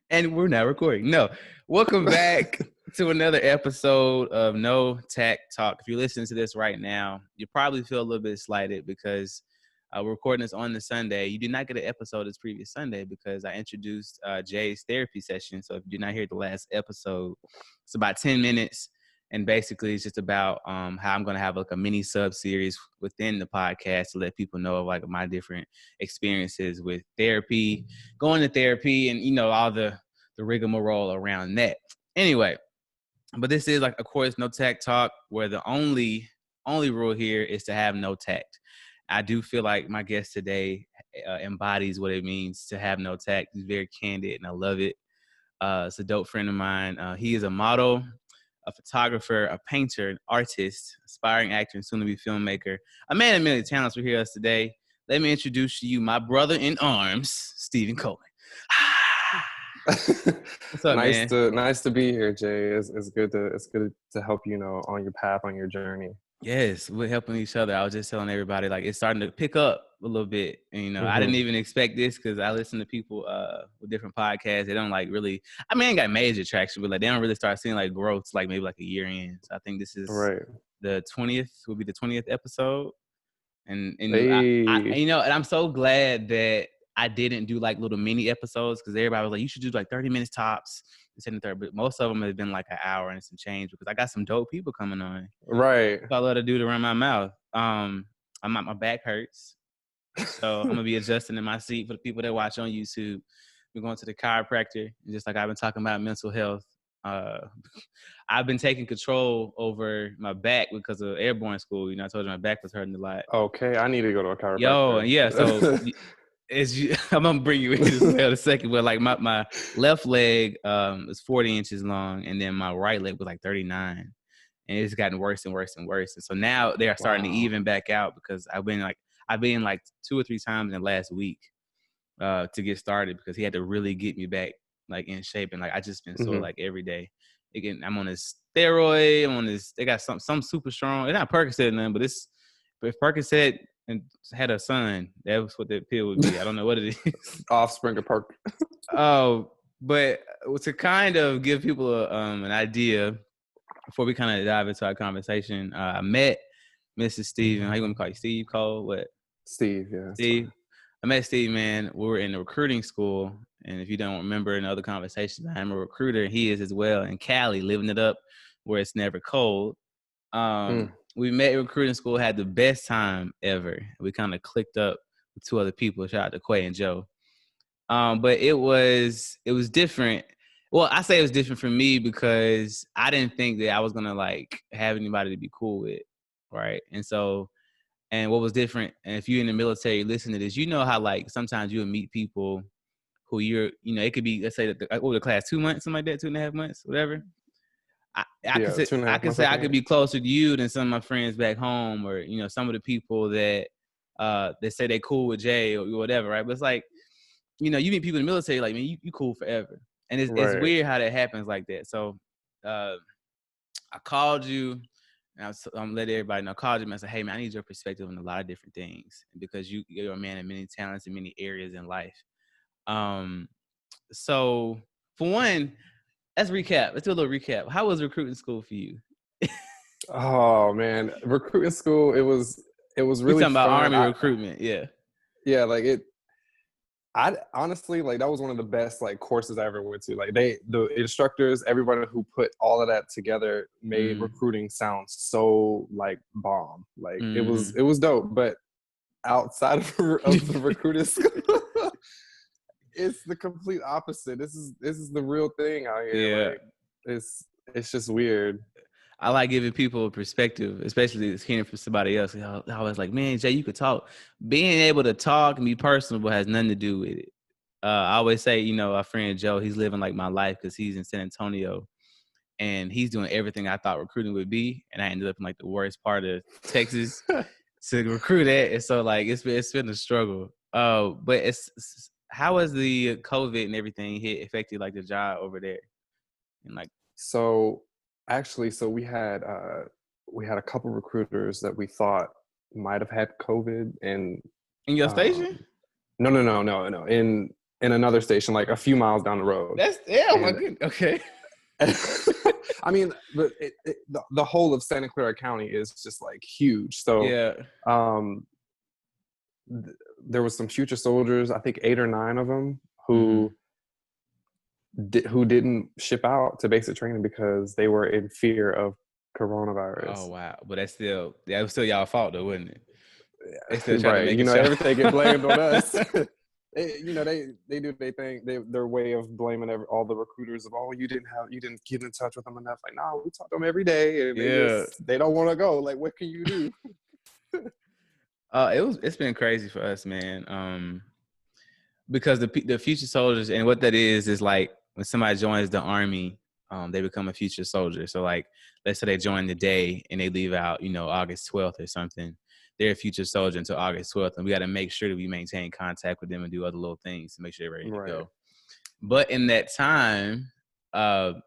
And we're now recording. No, welcome back to another episode of No Tac Talk. If you're listening to this right now, you probably feel a little bit slighted because we're recording this on the Sunday. You did not get an episode this previous Sunday because I introduced Jay's therapy session. So if you did not hear the last episode, it's about 10 minutes. And basically, it's just about how I'm going to have like a mini sub series within the podcast to let people know of like my different experiences with therapy, going to therapy, and all the rigmarole around that. Anyway, but this is like, of course, no tact talk, where the only rule here is to have no tact. I do feel like my guest today embodies what it means to have no tact. He's very candid, and I love it. It's a dope friend of mine. He is a model, a photographer, a painter, an artist, aspiring actor, and soon-to-be filmmaker. A man of many talents for here us today. Let me introduce to you my brother in arms, Stephen Cohen. What's up, man? Nice to be here, Jay. It's good to help you on your path, on your journey. Yes, we're helping each other. I was just telling everybody, like, it's starting to pick up a little bit. And, I didn't even expect this because I listen to people with different podcasts. They don't like really, I mean, ain't got major traction, but like they don't really start seeing like growth like maybe like a year in. So I think this is the 20th, will be the 20th episode. And hey. I and I'm so glad that I didn't do like little mini episodes because everybody was like, you should do like 30 minutes tops. But most of them have been like an hour and some change because I got some dope people coming on. Right. That's all I love to do to run my mouth. My back hurts. So I'm going to be adjusting in my seat for the people that watch on YouTube. We're going to the chiropractor. And just like I've been talking about mental health, I've been taking control over my back because of airborne school. I told you my back was hurting a lot. Okay, I need to go to a chiropractor. Yo, yeah, so I'm gonna bring you into this in a second, but like my left leg is 40 inches long, and then my right leg was like 39, and it's gotten worse and worse and worse. And so now they are starting to even back out because I've been like 2 or 3 times in the last week to get started because he had to really get me back like in shape, and like I just been sore like every day. Again, I'm on this steroid. I'm on this. They got some super strong. It's not Percocet or nothing, but if Percocet and had a son, that was what that pill would be. I don't know what it is. Offspring of Perk. Oh, but to kind of give people an idea before we kind of dive into our conversation, I met Mrs. Steven. How you want to call you? Steve Cole? What? Steve, yeah. Steve. I met Steve, man. We were in the recruiting school. And if you don't remember in other conversations, I'm a recruiter. He is as well in Cali, living it up where it's never cold. We met in recruiting school, had the best time ever. We kind of clicked up with 2 other people. Shout out to Quay and Joe. But it was different. Well, I say it was different for me because I didn't think that I was gonna like have anybody to be cool with, right? And what was different, and if you're in the military, listen to this, how like sometimes you'll meet people who it could be, let's say the class 2 months, something like that, 2.5 months, whatever. I could say I could be closer to you than some of my friends back home, or some of the people that they say they cool with Jay or whatever, right? But it's like, you meet people in the military, like, man, you cool forever, and it's weird how that happens like that. So I called you, and I'm letting everybody know. I called you and I said, hey man, I need your perspective on a lot of different things because you're a man of many talents in many areas in life. So for one, let's recap. Let's do a little recap. How was recruiting school for you? Oh man, recruiting school. It was really talking about fun. Army recruitment, yeah. Yeah, like it. I honestly like that was one of the best like courses I ever went to. Like the instructors, everybody who put all of that together made recruiting sound so like bomb. Like it was dope. But outside of the recruiting school, it's the complete opposite. This is the real thing out here. Yeah. Like, it's just weird. I like giving people a perspective, especially hearing from somebody else. I was like, man, Jay, you could talk. Being able to talk and be personable has nothing to do with it. I always say, our friend Joe, he's living like my life because he's in San Antonio and he's doing everything I thought recruiting would be. And I ended up in like the worst part of Texas to recruit at. And so like, it's been a struggle. But how has the COVID and everything affected like the job over there? And like, so we had a couple recruiters that we thought might have had COVID, and in your station? No. in another station, like a few miles down the road. Oh my And goodness. Okay. I mean, but the whole of Santa Clara County is just like huge. So Yeah. um, there was some future soldiers, I think 8 or 9 of them, who who didn't ship out to basic training because they were in fear of coronavirus. Oh wow. But that was still y'all fault though, wasn't it? They still try to Right. make You it know, show. everything get blamed on us. They do their thing. Their way of blaming all the recruiters of, oh, you didn't get in touch with them enough. Like, no, we talk to them every day, and Yeah. they don't want to go. Like, what can you do? It's been crazy for us, man. Because the future soldiers, and what that is like when somebody joins the army, they become a future soldier. So like, let's say they join today and they leave out, August 12th or something. They're a future soldier until August 12th, and we got to make sure that we maintain contact with them and do other little things to make sure they're ready to go. But in that time,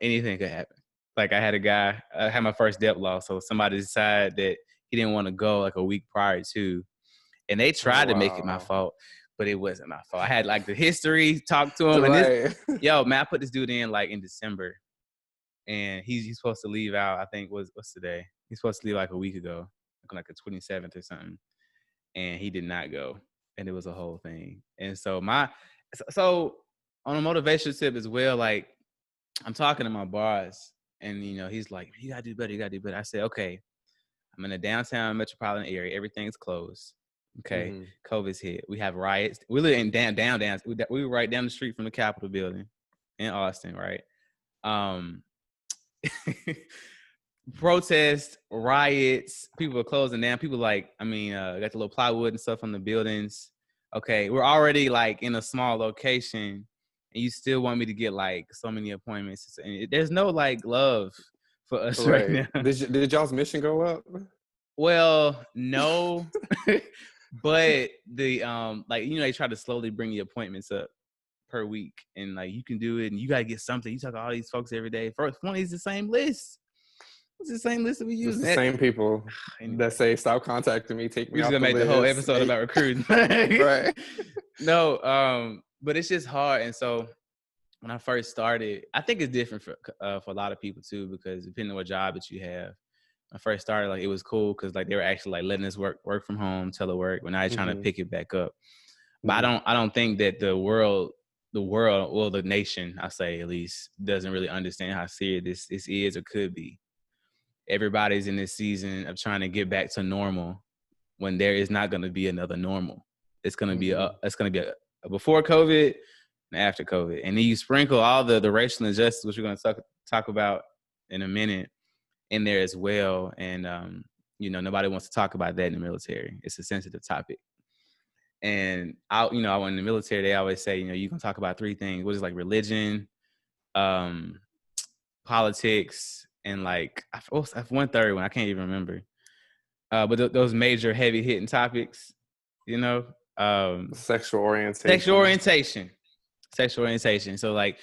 anything could happen. Like I had a guy, I had my first depth loss, so somebody decided that he didn't want to go like a week prior to, and they tried to make it my fault, but it wasn't my fault. I had like the history, talked to him, and man, I put this dude in like in December, and he's supposed to leave out. I think what's today? He's supposed to leave like a week ago, like the 27th or something, and he did not go, and it was a whole thing. And so so on a motivation tip as well, like I'm talking to my boss, and he's like, "You gotta do better. You gotta do better." I said, "Okay, I'm in a downtown metropolitan area. Everything's closed. Okay, COVID's hit. We have riots. We live in down. We were right down the street from the Capitol building in Austin, right? Protests, riots. People are closing down. People got the little plywood and stuff on the buildings. Okay, we're already like in a small location, and you still want me to get like so many appointments. And there's no like love for us right now. Did y'all's mission go up? Well, no, but the they try to slowly bring the appointments up per week, and like you can do it, and you gotta get something. You talk to all these folks every day. First one is the same list. It's the same list that we use. It's the same people that say, "Stop contacting me. Take me off the list." We just gonna make the whole episode about recruiting, right? No, but it's just hard, and so when I first started, I think it's different for a lot of people too, because depending on what job that you have. I first started, like it was cool because like they were actually like letting us work from home, telework. When I was trying to pick it back up, but I don't think that the world, well, the nation, I say at least, doesn't really understand how serious this is or could be. Everybody's in this season of trying to get back to normal when there is not going to be another normal. It's going to be a before COVID and after COVID, and then you sprinkle all the racial injustice, which we're going to talk about in a minute, in there as well. And nobody wants to talk about that in the military. It's a sensitive topic. And I in the military, they always say, you can talk about 3 things, which is like religion, politics, and like one third one, I can't even remember. But those major heavy hitting topics, sexual orientation. So like,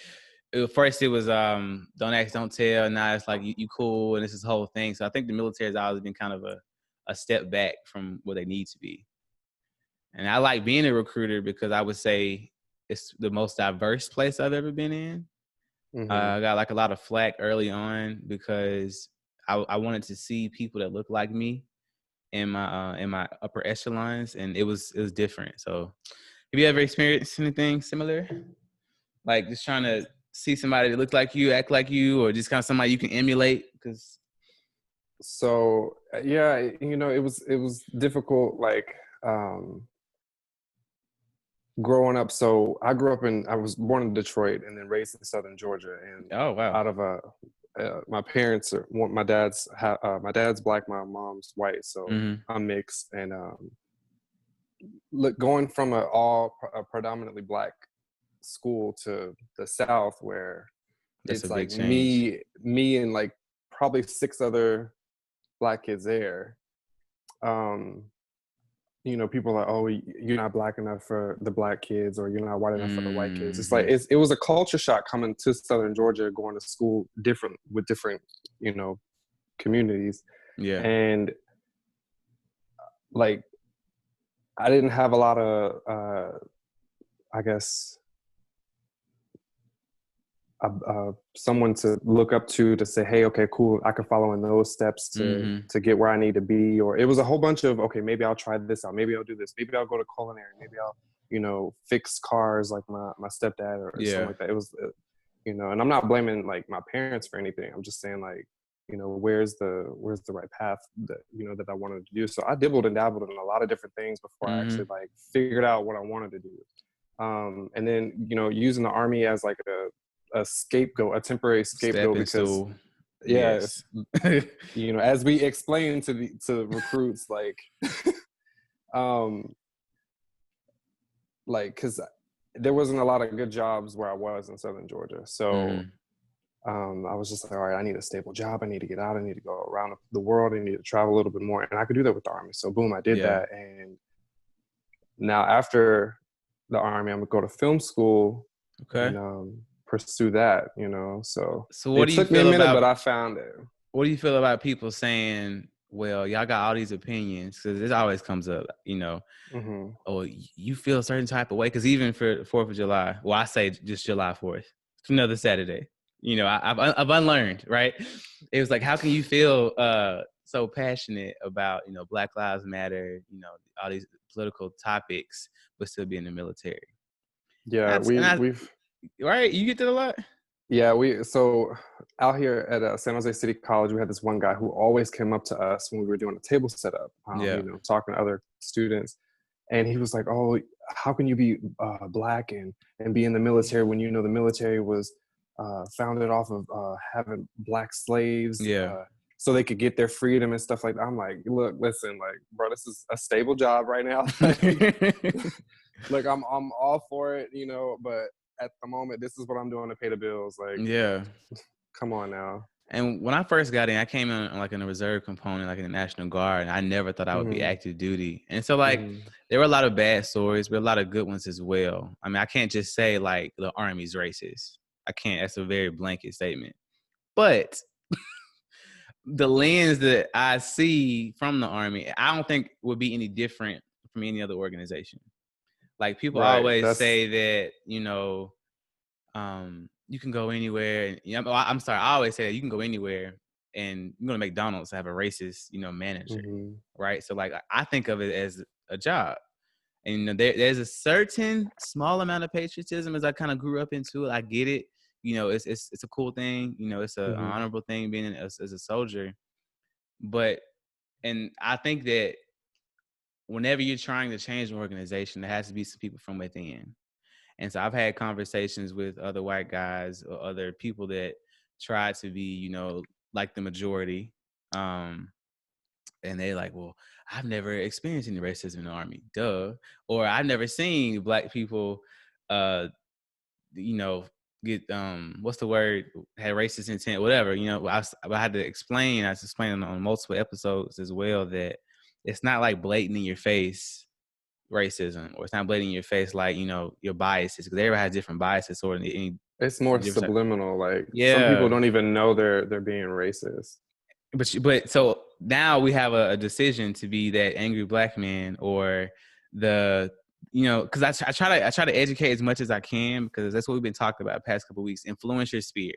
first it was don't ask, don't tell. Now it's like you cool, and this is the whole thing. So I think the military has always been kind of a step back from what they need to be. And I like being a recruiter because I would say it's the most diverse place I've ever been in. I got like a lot of flack early on because I wanted to see people that look like me in my upper echelons, and it was different. So have you ever experienced anything similar? Like just trying to see somebody that looks like you, act like you, or just kind of somebody you can emulate? So yeah, it was difficult, like growing up. So I was born in Detroit and then raised in Southern Georgia. And oh wow, out of my parents my dad's black, my mom's white, so I'm mixed. And going from a predominantly black school to the South, where that's it's a big like change. me and like probably 6 other black kids there. People are like, "Oh, you're not black enough for the black kids, or you're not white enough for the white kids." It's like it was a culture shock coming to Southern Georgia, going to school with different communities. Yeah. And like I didn't have a lot of I guess someone to look up to say, hey, okay, cool, I can follow in those steps to get where I need to be. Or it was a whole bunch of, okay, maybe I'll try this out, maybe I'll do this, maybe I'll go to culinary, maybe I'll, you know, fix cars like my stepdad or something like that. It was, you know, and I'm not blaming like my parents for anything. I'm just saying, like, you know, where's the right path that, you know, that I wanted to do. So I dibbled and dabbled in a lot of different things before I actually like figured out what I wanted to do. And then, you know, using the Army as like a scapegoat, a temporary scapegoat, because yes, you know, as we explain to recruits, like, like, because there wasn't a lot of good jobs where I was in Southern Georgia, so I was just like, all right, I need a stable job, I need to get out, I need to go around the world, I need to travel a little bit more, and I could do that with the Army. So boom, I did that. And now after the Army, I'm gonna go to film school and pursue that, you know. So what it do you took me a feel minute, about, but I found it. what do you feel about people saying, well, y'all got all these opinions? Because this always comes up, you know, oh, you feel a certain type of way. Because even for 4th of July, well, I say just July 4th, it's another Saturday. You know, I've unlearned, right? It was like, how can you feel so passionate about, you know, Black Lives Matter, you know, all these political topics, but still be in the military? Yeah, we've right. You get that a lot. Yeah, so out here at San Jose City College, we had this one guy who always came up to us when we were doing a table setup, you know, talking to other students. And he was like, oh, how can you be Black and be in the military when you know the military was founded off of having Black slaves so they could get their freedom and stuff like that. I'm like, look, listen, like, bro, this is a stable job right now. Look, I'm all for it, you know, but at the moment, this is what I'm doing to pay the bills. Like, come on now. And when I first got in, I came in like in a reserve component, like in the National Guard, and I never thought I would be active duty. And so, like, there were a lot of bad stories, but a lot of good ones as well. I mean, I can't just say like the Army's racist. I can't. That's a very blanket statement. But the lens that I see from the Army, I don't think would be any different from any other organization. Like, people always say that, you know, you can go anywhere. And, you know, I'm sorry, I always say that you can go anywhere and you go to McDonald's have a racist, you know, manager, right? So, like, I think of it as a job. And, you know, there's a certain small amount of patriotism as I kind of grew up into it. I get it. You know, it's a cool thing. You know, it's an honorable thing being as a soldier. But, and I think that whenever you're trying to change an organization, there has to be some people from within. And so I've had conversations with other white guys or other people that try to be, you know, like the majority. And they're like, well, I've never experienced any racism in the Army. Duh. Or I've never seen Black people, you know, get, what's the word? Had racist intent, whatever. You know, I had to explain, I was explaining on multiple episodes as well, that it's not like blatant in your face racism, or it's not blatant in your face like, you know, your biases, because everybody has different biases, or it's more subliminal. Like, some people don't even know they're being racist. But so now we have a decision to be that angry Black man, or the, you know, because I try to educate as much as I can, because that's what we've been talking about the past couple of weeks. Influence your sphere,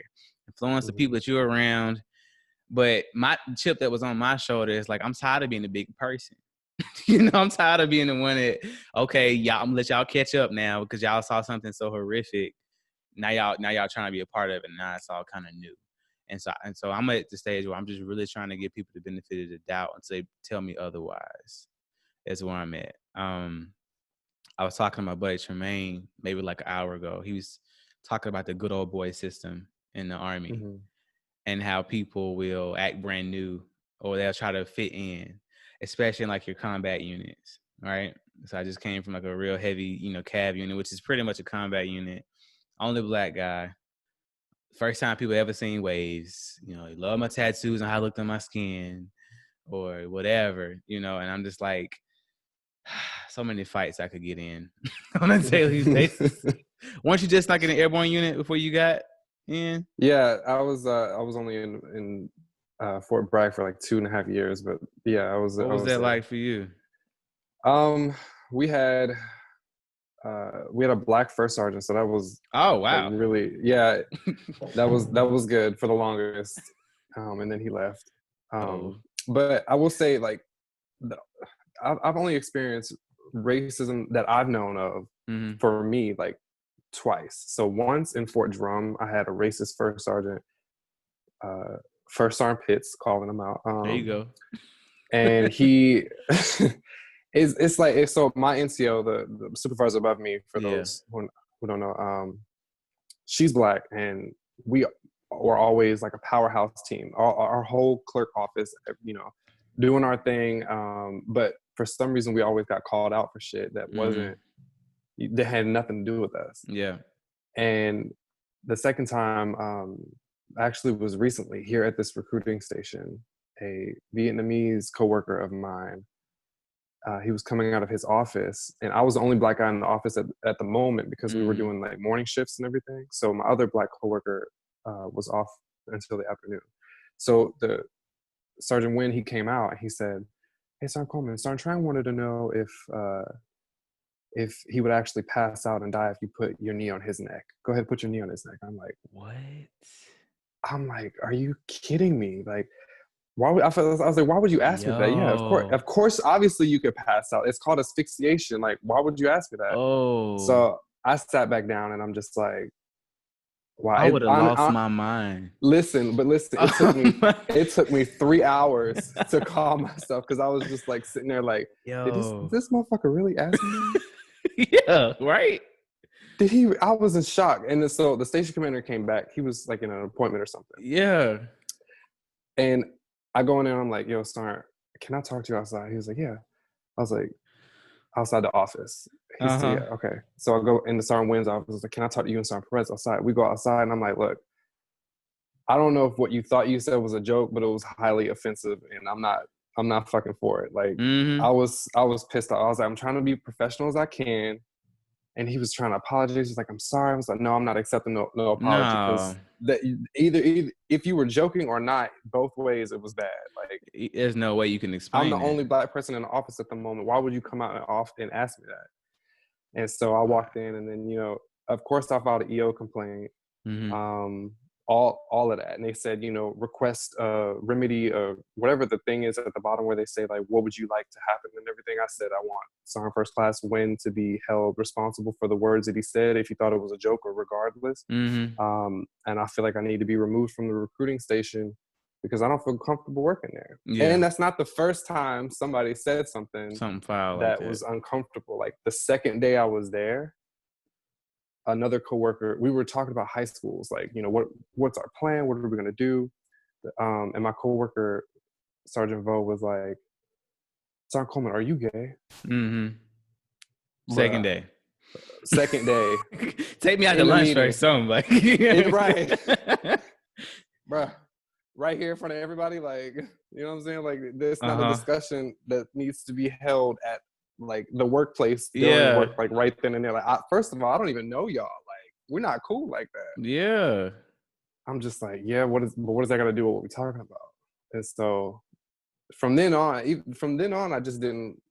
influence the people that you're around. But my chip that was on my shoulder is like, I'm tired of being the big person. You know, I'm tired of being the one that, okay, y'all, I'm gonna let y'all catch up now because y'all saw something so horrific. Now y'all trying to be a part of it. Now it's all kind of new. And so I'm at the stage where I'm just really trying to give people the benefit of the doubt until they tell me otherwise. That's where I'm at. I was talking to my buddy Tremaine maybe like an hour ago. He was talking about the good old boy system in the Army and how people will act brand new, or they'll try to fit in, especially in like your combat units, right? So I just came from like a real heavy, you know, cav unit, which is pretty much a combat unit. Only Black guy. First time people ever seen waves. You know, they love my tattoos and how I looked on my skin or whatever, you know, and I'm just like, so many fights I could get in on a daily basis. Weren't you just like in an airborne unit before you got in? Yeah, I was only in Fort Bragg for like 2.5 years, but yeah, I was. What was that like for you? We had we had a black first sergeant, so that was Oh like wow. really, yeah, that was good for the longest. And then he left. Oh. But I will say, like, the, I've only experienced racism that I've known of for me like twice. So once in Fort Drum, I had a racist first sergeant, First Sergeant Pitts, calling him out. There you go. And he it's like so my NCO, the supervisor above me, for Yeah. those who don't know, she's black, and we were always like a powerhouse team. Our whole clerk office, you know, doing our thing. But for some reason, we always got called out for shit that wasn't, that had nothing to do with us. Yeah. And the second time, actually was recently here at this recruiting station. A Vietnamese coworker of mine, he was coming out of his office, and I was the only black guy in the office at the moment because we were doing like morning shifts and everything. So my other black coworker was off until the afternoon. So the Sergeant Wynn, he came out and he said, "Hey, Sergeant Coleman, Sergeant Trang wanted to know if he would actually pass out and die if you put your knee on his neck. Go ahead, put your knee on his neck." I'm like, what? I'm like, are you kidding me? Like, why would I was like, why would you ask me that? Yeah, of course, obviously you could pass out. It's called asphyxiation. Like, why would you ask me that? So I sat back down and I'm just like, wow. I would have lost my mind. Listen, it took me 3 hours to calm myself, because I was just like sitting there like, did this motherfucker really ask me? Yeah, right. Did he? I was in shock. And then, so the station commander came back. He was like in an appointment or something. Yeah. And I go in there and I'm like, "Yo, Sergeant, can I talk to you outside?" He was like, "Yeah." I was like, "Outside the office." He said, "Yeah, okay." So I go in the Sergeant Wynn's office. I was like, "Can I talk to you and Sergeant Perez outside?" We go outside and I'm like, "Look, I don't know if what you thought you said was a joke, but it was highly offensive, and I'm not fucking for it." Like, I was pissed off. I was like, "I'm trying to be professional as I can." And he was trying to apologize. He's like, "I'm sorry." I was like, "No, I'm not accepting no apology." Because that either if you were joking or not, both ways it was bad. Like, there's no way you can explain. I'm the only black person in the office at the moment. Why would you come out and ask me that? And so I walked in, and then, you know, of course I filed an EO complaint. All of that, and they said, you know, request remedy, whatever the thing is at the bottom where they say like, what would you like to happen and everything. I said, I want Sergeant First Class Wynn to be held responsible for the words that he said, if he thought it was a joke or regardless. And I feel like I need to be removed from the recruiting station because I don't feel comfortable working there. And that's not the first time somebody said something foul that was uncomfortable. Like, the second day I was there, another coworker, we were talking about high schools, like, you know, what's our plan? What are we going to do? And my coworker, Sergeant Vo, was like, "Sergeant Coleman, are you gay?" Second day. Take me out to lunch or something. Like, right. Bruh, right here in front of everybody. Like, you know what I'm saying? Like, there's not a discussion that needs to be held at like the workplace during work, like right then and there. Like, first of all, I don't even know y'all. Like, we're not cool like that. Yeah. I'm just like, yeah, what is that got to do with what we're talking about? And so from then on, I just didn't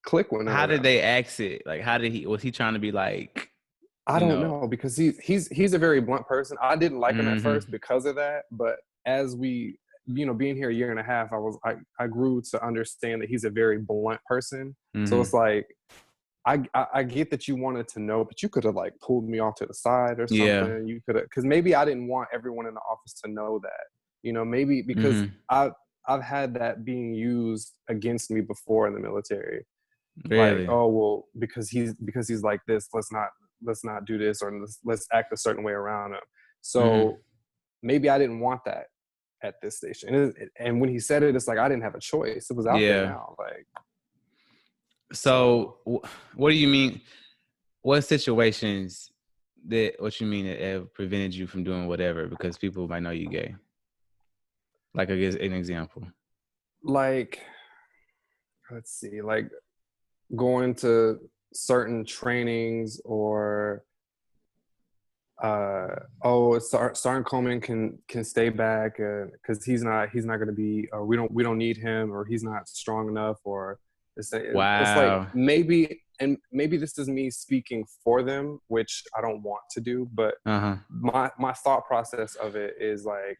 click with. How did they ask it? Like, was he trying to be like? I don't know, because he's a very blunt person. I didn't like him at first because of that, but as we, you know, being here a year and a half, I grew to understand that he's a very blunt person. So it's like, I get that you wanted to know, but you could have like pulled me off to the side or something. Yeah. You could have, because maybe I didn't want everyone in the office to know that, you know, maybe because I've had that being used against me before in the military. Really? Like, oh, well, because he's like this, let's not do this, or let's act a certain way around him. So maybe I didn't want that at this station. And when he said it, it's like I didn't have a choice. It was out there now. Like, so what do you mean? What situations what you mean that have prevented you from doing whatever because people might know you gay? Like, I guess an example. Like, let's see, like going to certain trainings, or Sergeant Coleman can stay back because he's not going to be, we don't need him, or he's not strong enough, or it's like maybe and maybe this is me speaking for them, which I don't want to do, but my thought process of it is like,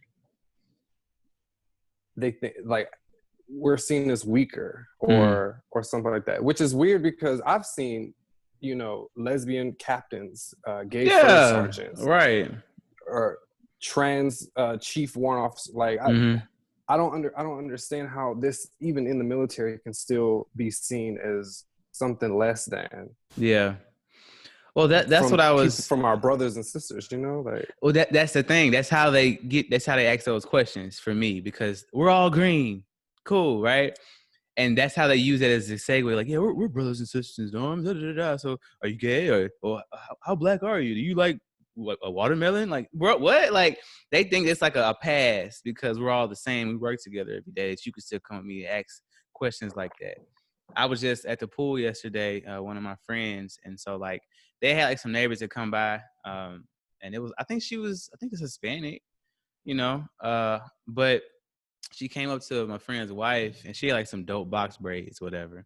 they think like we're seen as weaker or something like that, which is weird because I've seen, you know, lesbian captains, gay first sergeants, right, or trans chief warrant officers. Like I don't understand how this, even in the military, can still be seen as something less than. Yeah. Well, that's what I was, from our brothers and sisters, you know, like. Well, that's the thing. That's how they ask those questions for me, because we're all green, cool, right? And that's how they use it as a segue. Like, yeah, we're brothers and sisters, Dom. Da, da, da, da. So, are you gay, or how black are you? Do you like what, a watermelon? Like, bro, what? Like, they think it's like a pass because we're all the same. We work together every day. That you can still come at me and ask questions like that. I was just at the pool yesterday, one of my friends, and so like they had like some neighbors that come by, and it was, I think it's Hispanic, you know, but she came up to my friend's wife and she had like some dope box braids, whatever.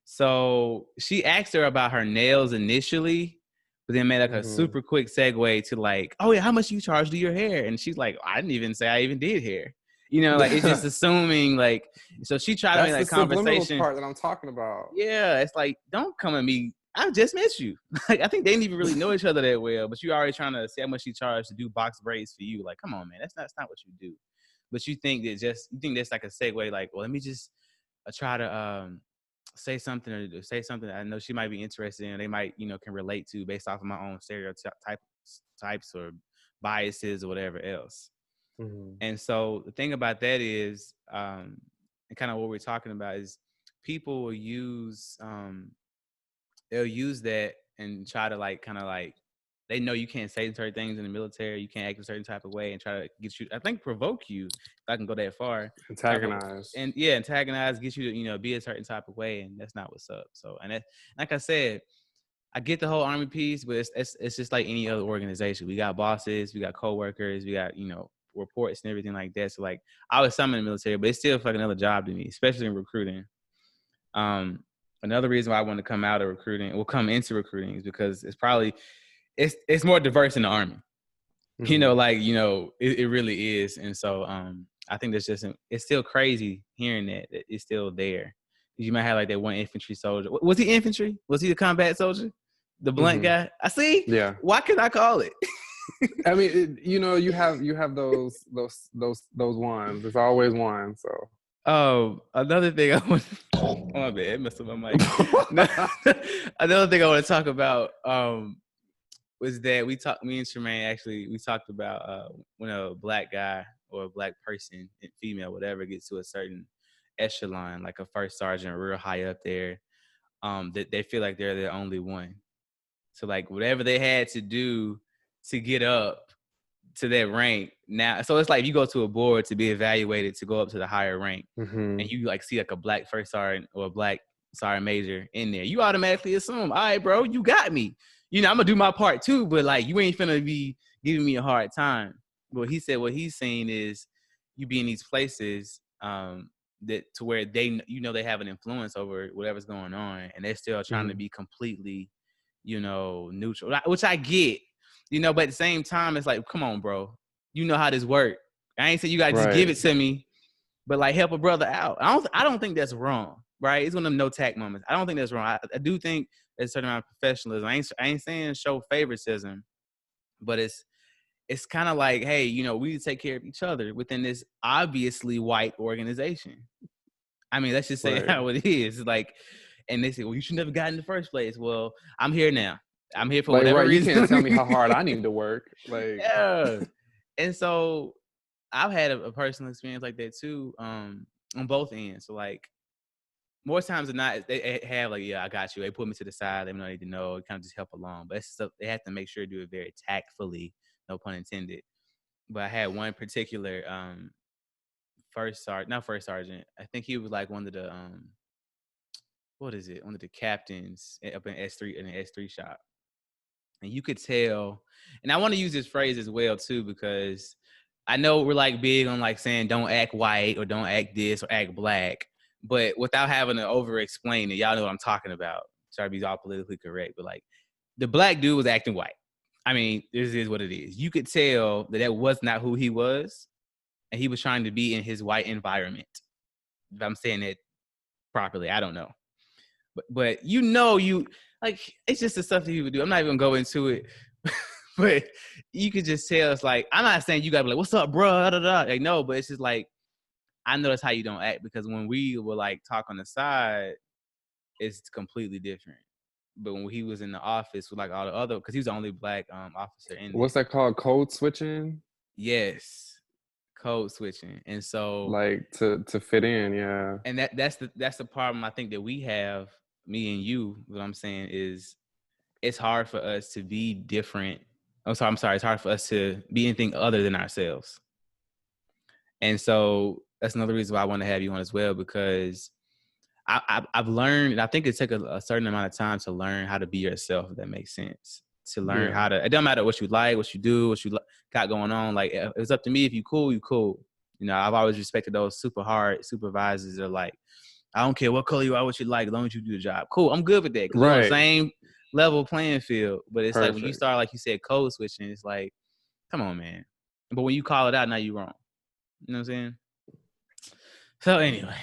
So she asked her about her nails initially, but then made like a super quick segue to like, oh yeah, how much you charge to your hair? And she's like, I didn't even say I even did hair. You know, like it's just assuming like, so she tried to make that conversation. Part that I'm talking about. Yeah, it's like, don't come at me. I just met you. Like, I think they didn't even really know each other that well, but you already trying to say how much she charged to do box braids for you. Like, come on, man, that's not what you do. But you think that's like a segue. Like, well, let me just try to say something that I know she might be interested in. They might, you know, can relate to based off of my own stereotypes or biases or whatever else. And so the thing about that is, and kind of what we're talking about is, people will use they'll use that and try to like kind of like, they know you can't say certain things in the military, you can't act a certain type of way, and try to get you, I think, provoke you, if I can go that far. Antagonize. Antagonize, get you to, you know, be a certain type of way, and that's not what's up. So, and that, like I said, I get the whole Army piece, but it's just like any other organization. We got bosses, we got coworkers, we got, you know, reports and everything like that. So like, I was some in the military, but it's still like another job to me, especially in recruiting. Another reason why I want to come out of recruiting, or come into recruiting, is because it's more diverse in the Army. You know, like, you know, it really is. And so I think that's just, it's still crazy hearing that it's still there. You might have like that one infantry soldier. Was he infantry? Was he a combat soldier? The blunt guy? I see. Yeah. Why can I call it? I mean, you know, you have those ones. There's always one. So. Oh, another thing I want. Oh my bad, messed up my mic. Another thing I want to talk about was that me and Tremaine actually, we talked about when a black guy or a black person, female, whatever, gets to a certain echelon, like a first sergeant, real high up there, that they feel like they're the only one. So like whatever they had to do to get up to that rank now, so it's like you go to a board to be evaluated to go up to the higher rank, and you like see like a black first sergeant or a black sergeant major in there, you automatically assume, all right, bro, you got me. You know, I'm gonna do my part too, but like, you ain't finna be giving me a hard time. But he said what he's saying is, you be in these places that to where they, you know, they have an influence over whatever's going on, and they're still trying to be completely, you know, neutral, which I get, you know, but at the same time, it's like, come on, bro, you know how this work. I ain't saying you gotta just give it to me, but like, help a brother out. I don't think that's wrong, right? It's one of them no tact moments. I don't think that's wrong. I do think there's a certain amount of professionalism. I ain't saying show favoritism, but it's kind of like, hey, you know, we take care of each other within this obviously white organization. I mean, let's just say how it is. Like, and they say, well, you should never got in the first place. Well, I'm here now. I'm here for like, whatever reason. You can't tell me how hard I need to work. Like, yeah. And so I've had a personal experience like that too, on both ends. So like, more times than not, they have like, yeah, I got you. They put me to the side. They know I need to know. It kind of just help along. But it's stuff they have to make sure to do it very tactfully, no pun intended. But I had one particular not first sergeant. I think he was like one of the what is it? One of the captains up in S3, in the S3 shop. And you could tell, and I want to use this phrase as well too, because I know we're like big on like saying don't act white or don't act this or act black, but without having to over explain it, y'all know what I'm talking about. try to be all politically correct, but like the black dude was acting white. I mean, this is what it is. You could tell that was not who he was, and he was trying to be in his white environment. If I'm saying it properly, I don't know. But you like, it's just the stuff that he would do. I'm not even gonna go into it, but you could just tell. It's like, I'm not saying you gotta be like, what's up, bro? Like, no, but it's just like, I know that's how you don't act, because when we will like talk on the side, it's completely different. But when he was in the office with like all the other, because he was the only black officer in What's there. that called? Code switching? Yes, code switching. And so, like to fit in, yeah. And that's the problem I think that we have, me and you. What I'm saying is, it's hard for us to be different. I'm sorry. It's hard for us to be anything other than ourselves. And so that's another reason why I want to have you on as well, because I've learned, and I think it took a certain amount of time to learn how to be yourself, if that makes sense. To learn how to, it don't matter what you like, what you do, what you got going on. Like, it's up to me. If you cool, you cool. You know, I've always respected those super hard supervisors that are like, I don't care what color you are, what you like, as long as you do the job. Cool, I'm good with that, because we're on the same level playing field. But it's like when you start, like you said, code switching, it's like, come on, man. But when you call it out, now you're wrong. You know what I'm saying? So anyway,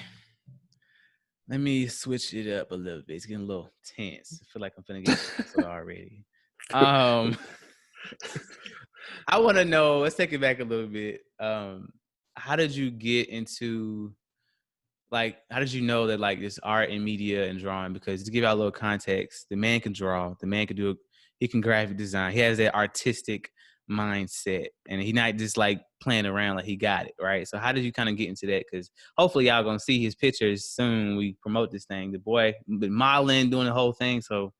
let me switch it up a little bit. It's getting a little tense. I feel like I'm finna get canceled already. I want to know, let's take it back a little bit. How did you get into, like, how did you know that like this art and media and drawing? Because to give out a little context, the man can draw, the man can he can graphic design. He has that artistic mindset, and he not just like playing around, like he got it, right? So how did you kind of get into that? Because hopefully y'all gonna see his pictures soon when we promote this thing. The boy been modeling, doing the whole thing. So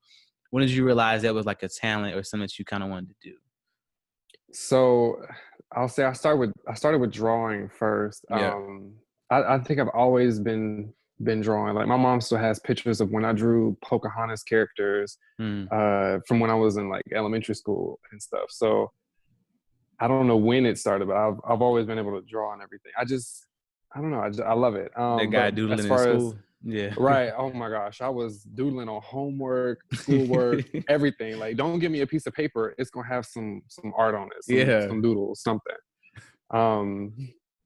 when did you realize that was like a talent or something that you kind of wanted to do? So I'll say I started with drawing first. Yeah. I think I've always been drawing. Like my mom still has pictures of when I drew Pocahontas characters from when I was in like elementary school and stuff. So I don't know when it started, but I've always been able to draw and everything. I don't know. I love it. That guy doodling in school. Yeah. Right. Oh my gosh. I was doodling on homework, schoolwork, everything. Like, don't give me a piece of paper. It's gonna have some art on it. Some doodles, something.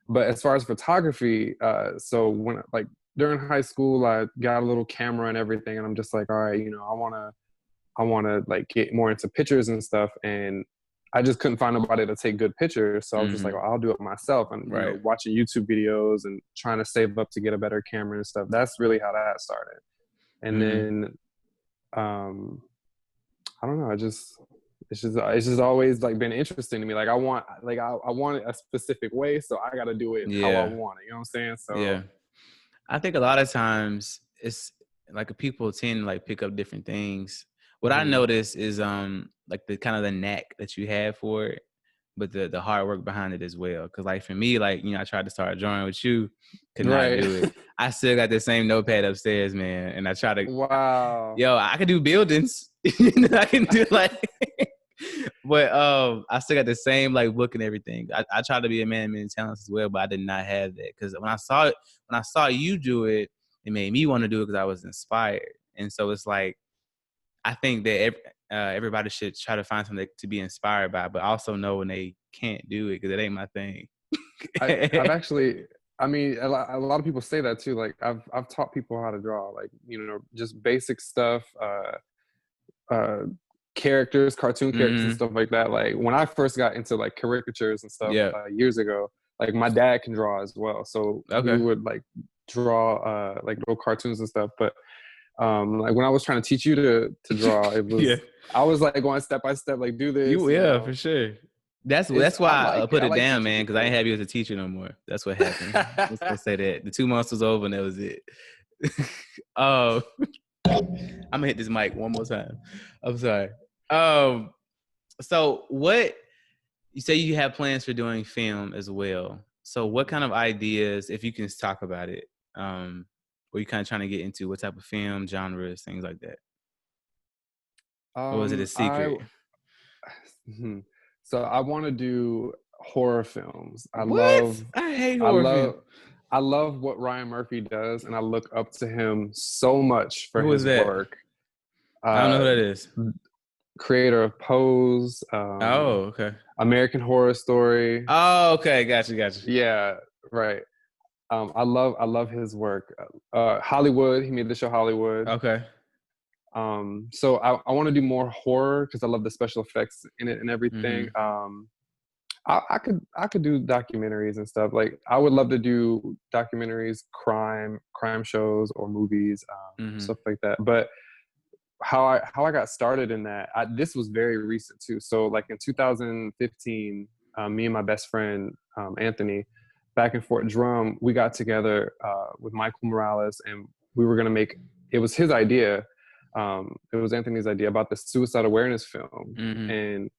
But as far as photography, so when like during high school, I got a little camera and everything, and I'm just like, all right, you know, I wanna like get more into pictures and stuff. And I just couldn't find nobody to take good pictures. So I was just like, well, I'll do it myself. And you know, watching YouTube videos and trying to save up to get a better camera and stuff. That's really how that started. And then, I don't know. It's just always like been interesting to me. Like I want it a specific way. So I got to do it how I want it. You know what I'm saying? So yeah, I think a lot of times it's like people tend to like pick up different things. What I notice is like the kind of the knack that you have for it, but the hard work behind it as well. Cause like for me, like, you know, I tried to start drawing with you, could not do it. I still got the same notepad upstairs, man. And I try to I can do buildings. I can do like but I still got the same like book and everything. I try to be a man of many talents as well, but I did not have that. Cause when I saw you do it, it made me want to do it because I was inspired. And so it's like, I think that everybody should try to find something to be inspired by, but also know when they can't do it, because it ain't my thing. I've actually, I mean, a lot of people say that too. Like I've taught people how to draw, like, you know, just basic stuff, characters, cartoon characters and stuff like that. Like when I first got into like caricatures and stuff years ago, like my dad can draw as well. So we would like draw like little cartoons and stuff. But like when I was trying to teach you to draw, it was I was like going step by step, like do this. You know. For sure. That's why I put it down, man, because I ain't have you as a teacher no more. That's what happened. Let's go say that. The 2 months was over and that was it. I'm gonna hit this mic one more time. I'm sorry. So what you say you have plans for doing film as well. So what kind of ideas, if you can talk about it, were you kind of trying to get into? What type of film, genres, things like that? Or was it a secret? So I want to do horror films. I hate horror films. I love what Ryan Murphy does, and I look up to him so much for his work. I don't know who that is. Creator of Pose, Oh, okay. American Horror Story. Oh, okay. Gotcha. Yeah, right. I love his work. Hollywood. He made the show Hollywood. Okay. So I want to do more horror because I love the special effects in it and everything. Mm-hmm. I could do documentaries and stuff. Like I would love to do documentaries, crime shows or movies, stuff like that. But how I got started in that, this was very recent too. So like in 2015, me and my best friend Anthony, back in Fort Drum, we got together with Michael Morales, and we were gonna make. It was his idea. It was Anthony's idea about the suicide awareness film, and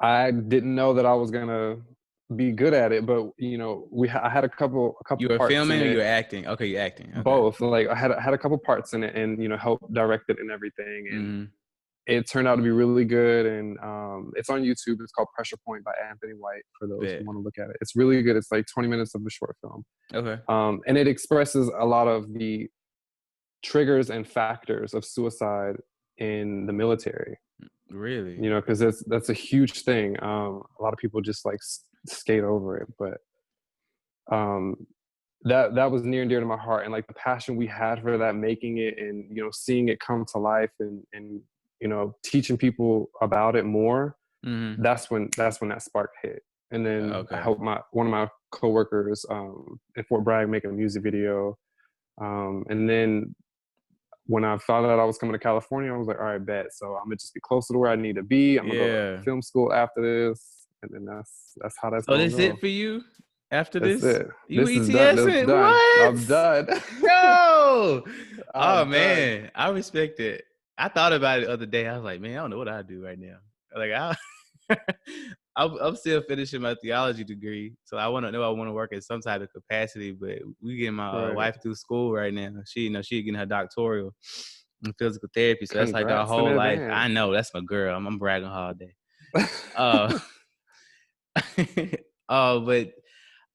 I didn't know that I was gonna be good at it, but you know, I had a couple You were parts filming in or you it. were acting? Okay, you acting. Okay. Both. Like I had a couple parts in it, and you know, helped direct it and everything, and it turned out to be really good. And it's on YouTube. It's called Pressure Point by Anthony White. For those who want to look at it, it's really good. It's like 20 minutes of a short film. Okay. And it expresses a lot of the triggers and factors of suicide in the military. Really? You know, because that's a huge thing. A lot of people just like skate over it, but that was near and dear to my heart, and like the passion we had for that, making it, and you know, seeing it come to life, and you know, teaching people about it more. That's when that spark hit. And then I helped one of my coworkers in Fort Bragg make a music video, and then when I found out I was coming to California, I was like, all right, bet. So I'm gonna just be closer to where I need to be. I'm gonna go to film school after this, and then that's how that's gonna go. So that's it for you? After that's this, it. You this is done. That's done. What? I'm done. No. I'm man, done. I respect it. I thought about it the other day. I was like, man, I don't know what I do right now. Like I'm still finishing my theology degree, so I want to work in some type of capacity. But we getting my wife through school right now. She getting her doctoral in physical therapy, so that's like our whole life. I know, that's my girl. I'm bragging all day. But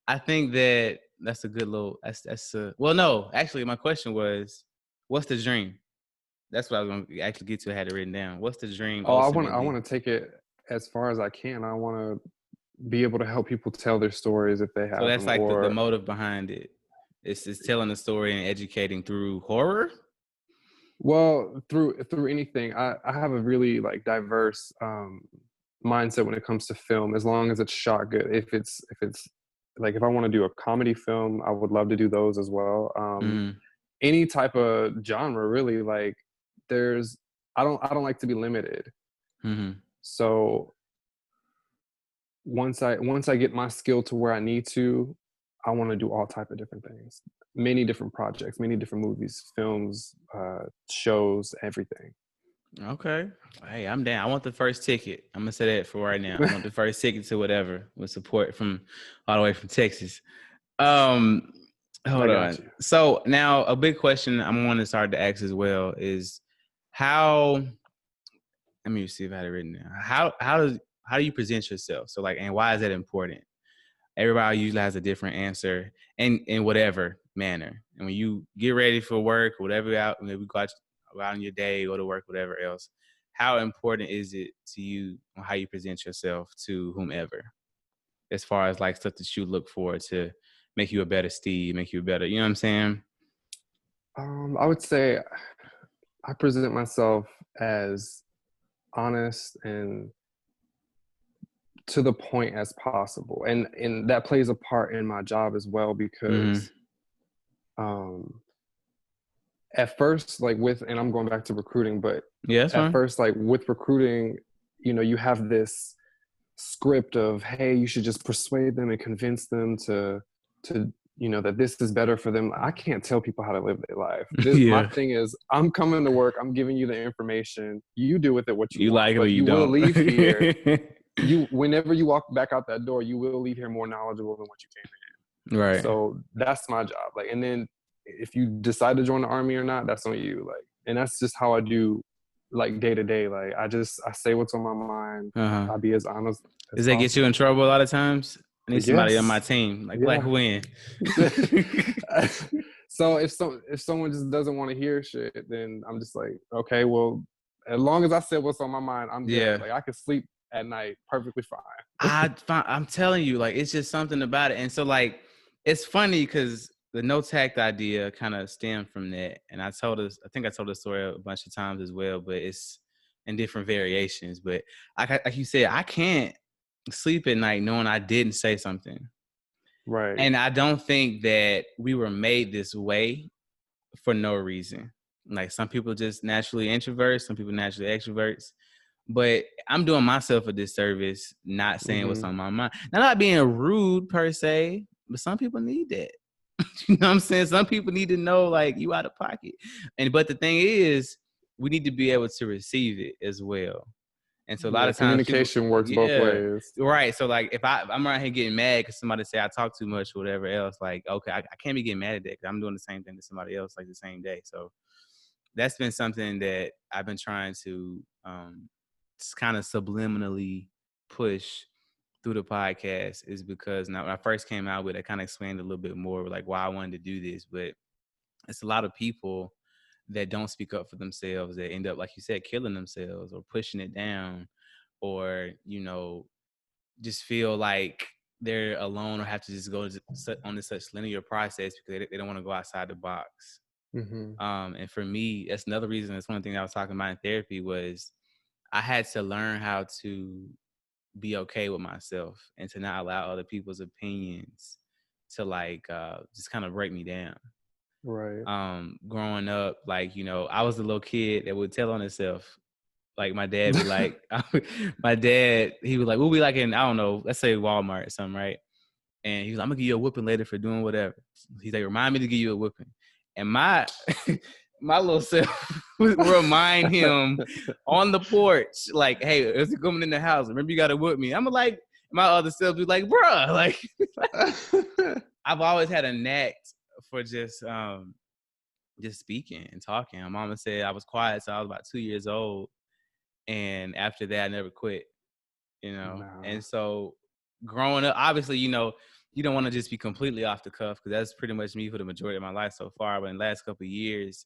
I think that's a good little. Well, no, actually, my question was, what's the dream? That's what I was going to actually get to. I had it written down. What's the dream? I want to take it as far as I can. I want to be able to help people tell their stories if they have. So that's like the motive behind it. It's telling the story and educating through horror. Well, through anything. I have a really like diverse mindset when it comes to film. As long as it's shot good. If it's like, if I want to do a comedy film, I would love to do those as well. Any type of genre, really. Like I don't like to be limited. So once I get my skill to where I need to, I want to do all type of different things, many different projects, many different movies, films, shows, everything. Okay. Hey, I'm down. I want the first ticket. I'm gonna say that for right now. I want the first ticket to whatever, with support from all the way from Texas. Hold on. So now a big question I'm going to start to ask as well is how. Let me see if I had it written down. How do you present yourself? So like, and why is that important? Everybody usually has a different answer in whatever manner. And when you get ready for work, whatever when we go out on your day, go to work, whatever else, how important is it to you on how you present yourself to whomever, as far as like stuff that you look for to make you a better Steve, make you a better, you know what I'm saying? I would say I present myself as honest and to the point as possible, and that plays a part in my job as well, because at first, like and I'm going back to recruiting, but at first, like with recruiting, you know, you have this script of, hey, you should just persuade them and convince them to you know, that this is better for them. I can't tell people how to live their life. My thing is, I'm coming to work, I'm giving you the information, you do with it what you want, like, but you will leave here. Whenever you walk back out that door, you will leave here more knowledgeable than what you came in. Right. So that's my job. Like, and then if you decide to join the army or not, that's on you. Like, and that's just how I do, like, day to day. Like, I say what's on my mind. I'll be as honest as Does that get you in trouble a lot of times? I need somebody on my team. Like, win. So if someone just doesn't want to hear shit, then I'm just like, okay, well, as long as I said what's on my mind, I'm good. Yeah. Like I can sleep at night perfectly fine. I'm telling you, like, it's just something about it. And so, like, it's funny because the no tact idea kind of stemmed from that. And I think I told the story a bunch of times as well, but it's in different variations. But like you said, I can't sleep at night knowing I didn't say something. Right. And I don't think that we were made this way for no reason. Like, some people just naturally introverts, some people naturally extroverts. But I'm doing myself a disservice not saying what's on my mind. Not being rude per se, but some people need that. You know what I'm saying? Some people need to know, like, you out of pocket. But the thing is, we need to be able to receive it as well. And so a lot Yeah, of times people, communication works both yeah, ways. right. So like if I'm around here getting mad because somebody say I talk too much or whatever else, like, okay, I can't be getting mad at that because I'm doing the same thing to somebody else like the same day. So that's been something that I've been trying to kind of subliminally push through the podcast, is because now when I first came out with it, I kind of explained a little bit more like why I wanted to do this. But it's a lot of people that don't speak up for themselves that end up, like you said, killing themselves or pushing it down, or, you know, just feel like they're alone or have to just go on this such linear process because they don't want to go outside the box. And for me, that's another reason. That's one thing I was talking about in therapy was I had to learn how to be okay with myself and to not allow other people's opinions to like just kind of break me down. Right. Growing up, like, you know, I was the little kid that would tell on himself. Like my dad be like, he was like, we'll be like in, I don't know, let's say Walmart or something, right? And he was like, I'm gonna give you a whooping later for doing whatever. He's like, remind me to give you a whooping. And my my little self would remind him on the porch, like, hey, it's coming in the house. Remember, you gotta whoop me. I'm like, my other self be like, bruh, like I've always had a knack for just speaking and talking. My mama said I was quiet, so I was about 2 years old. And after that, I never quit, you know? Nah. And so growing up, obviously, you know, you don't want to just be completely off the cuff because that's pretty much me for the majority of my life so far. But in the last couple of years,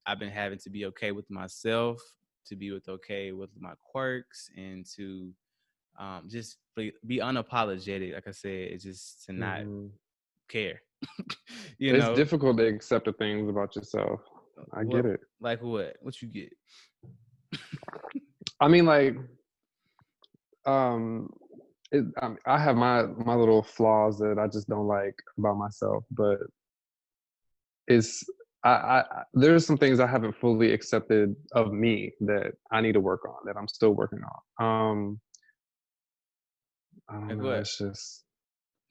I've been having to be okay with myself, to be okay with my quirks, and to just be unapologetic. Like I said, it's just to not care, you It's know? difficult to accept the things about yourself. I get it. Like what? What you get? I mean, like, I have my little flaws that I just don't like about myself, but it's there's some things I haven't fully accepted of me that I need to work on, that I'm still working on. I don't Like know. what? It's just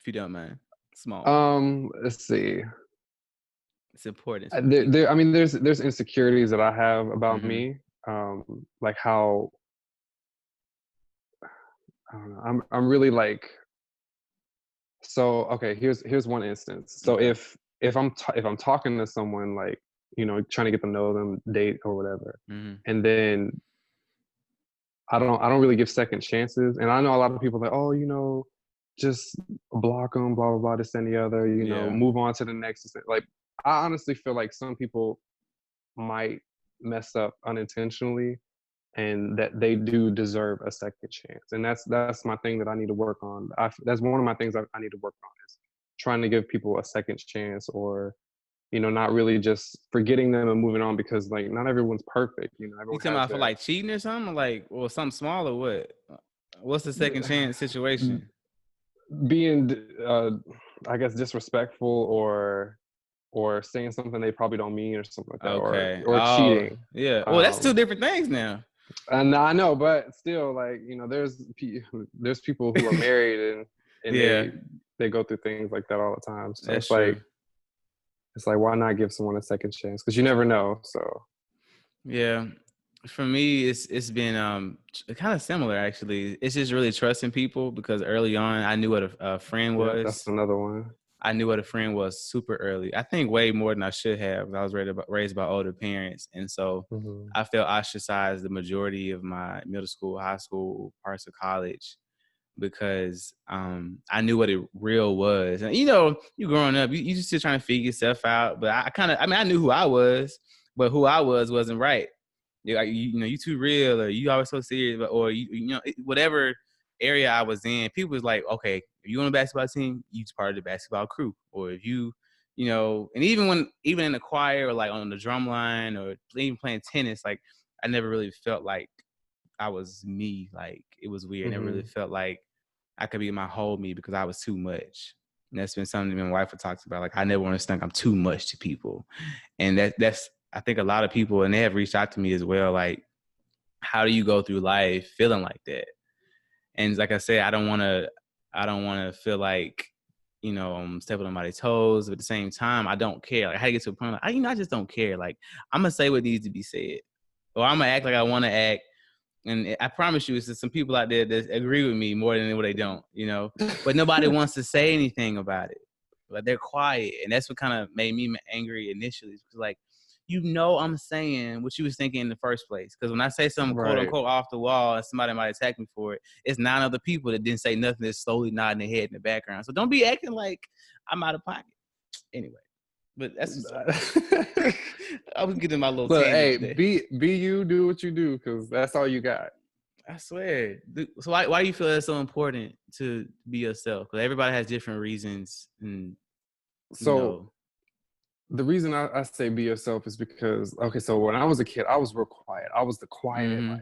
If you don't mind. Small one. let's see. It's important for the people. I mean, there's insecurities that I have about Mm-hmm. me, like how I don't know. I'm really like, so okay. Here's one instance. So Okay. if I'm talking to someone, like, you know, trying to get them to know them, date or whatever, Mm-hmm. and then I don't really give second chances. And I know a lot of people are like, oh, you know, just block them, blah blah blah, this and the other, you know, Yeah. move on to the next. Like, I honestly feel like some people might mess up unintentionally, and that they do deserve a second chance. And that's my thing that I need to work on. That's one of my things I need to work on, is trying to give people a second chance, or, you know, not really just forgetting them and moving on, because like not everyone's perfect. You know, You everyone talking has about for their like cheating or something, like, or something small, or what? What's the second chance situation? being, I guess, disrespectful, or saying something they probably don't mean, or something like that, Okay. or Oh, cheating. yeah. Well, that's two different things now. And I know, but still, like, you know, there's people who are married, and Yeah, they go through things like that all the time. So that's true. it's like, why not give someone a second chance? Because you never know. So Yeah. For me, it's been kind of similar actually. It's just really trusting people because early on I knew what a friend yeah, that's was. another one. I knew what a friend was super early. I think way more than I should have. I was raised by older parents. And so Mm-hmm. I felt ostracized the majority of my middle school, high school, parts of college because I knew what it real was. And you growing up, you just still trying to figure yourself out. But I knew who I was, but who I was wasn't right. You too real, or you always so serious, or whatever area I was in, people was like, okay, if you on a basketball team, you part of the basketball crew, or if and even in the choir or like on the drum line or even playing tennis, like I never really felt like I was me. Like it was weird. I never really felt like I could be my whole me because I was too much. And that's been something that my wife talks about. Like I never want to think I'm too much to people, and that's I think a lot of people, and they have reached out to me as well. Like, how do you go through life feeling like that? And like I said, I don't want to feel like I'm stepping on my toes. But at the same time, I don't care. Like I had to get to a point like I just don't care. Like I'm gonna say what needs to be said, or I'm gonna act like I want to act. And I promise you, it's just some people out there that agree with me more than what they don't, but nobody wants to say anything about it. But they're quiet. And that's what kind of made me angry initially. Because like, I'm saying what you was thinking in the first place. Because when I say something quote unquote off the wall and somebody might attack me for it, it's 9 other people that didn't say nothing, that's slowly nodding their head in the background. So don't be acting like I'm out of pocket. Anyway. But that's I was getting my little tangent today. Be you, do what you do, because that's all you got. I swear. So why do you feel it's so important to be yourself? Because everybody has different reasons. And so the reason I say be yourself is because, okay, so when I was a kid, I was real quiet. I was the quiet,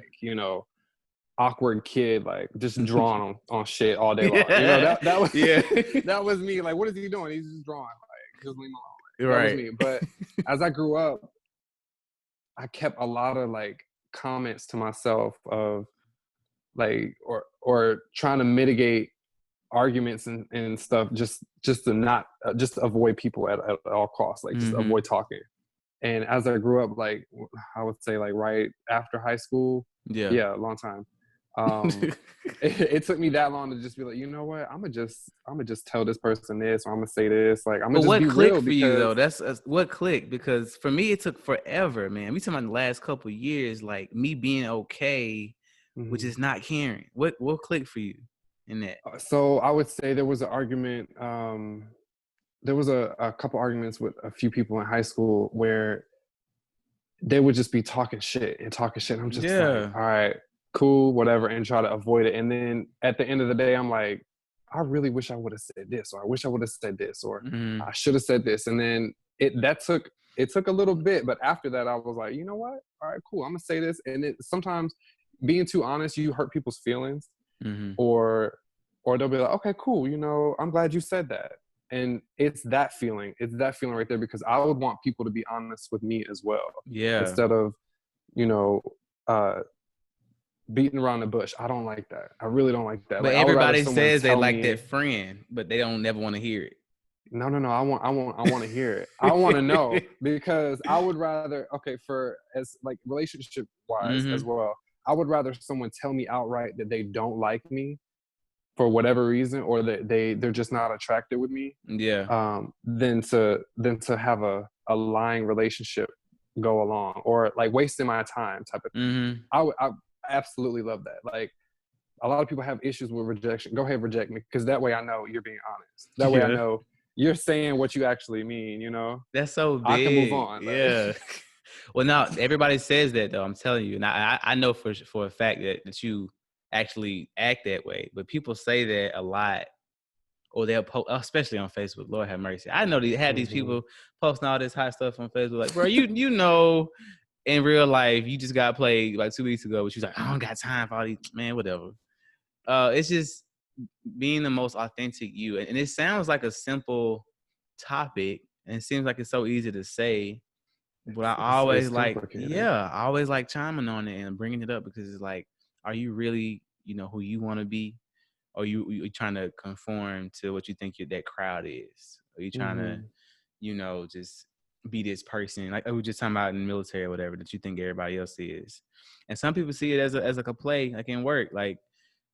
awkward kid, like just drawing on shit all day long. That was that was me. Like, what is he doing? He's just drawing. Like, just leave him alone. That was me. But as I grew up, I kept a lot of like comments to myself of like, or trying to mitigate arguments and stuff, just to not just to avoid people at all costs, like just avoid talking. And as I grew up, like I would say like right after high school, a long time. It took me that long to just be like, you know what, I'm gonna just tell this person this, or I'm gonna say this, like I'm gonna just be real. For you though? That's what clicked, because for me it took forever, man. We talking about the last couple of years, like me being okay with just not caring. What clicked for you in that? So I would say there was an argument. There was a couple arguments with a few people in high school where they would just be talking shit. I'm just like, all right, cool, whatever, and try to avoid it. And then at the end of the day, I'm like, I really wish I would have said this, or I wish I would have said this, or I should have said this. And then it took a little bit, but after that, I was like, you know what? All right, cool, I'm gonna say this. And sometimes being too honest, you hurt people's feelings, or they'll be like, okay, cool, I'm glad you said that. And it's that feeling right there, because I would want people to be honest with me as well. Instead of, beating around the bush. I don't like that. I really don't like that. But like, everybody says they like that friend, but they don't never want to hear it. No. I want to hear it. I want to know, because I would rather, for as like relationship wise as well, I would rather someone tell me outright that they don't like me for whatever reason, or that they're just not attracted with me. Than to have a lying relationship go along, or like wasting my time type of thing. I absolutely love that. Like, a lot of people have issues with rejection. Go ahead, reject me, because that way I know you're being honest. That way I know you're saying what you actually mean. That's so big. I can move on. Yeah. Well, now everybody says that though. I'm telling you, and I know for a fact that you actually act that way. But people say that a lot, or they'll post, especially on Facebook. Lord have mercy. I know they had these people posting all this hot stuff on Facebook. Like, bro, in real life, you just got played like 2 weeks ago, but she's like, I don't got time for all these, man, whatever. It's just being the most authentic you. And it sounds like a simple topic, and it seems like it's so easy to say, but I always like chiming on it and bringing it up, because it's like, are you really, who you want to be? Or you trying to conform to what you think that crowd is? Are you trying to, just be this person, like we were just talking about in the military or whatever, that you think everybody else is? And some people see it as like a play, like in work. Like,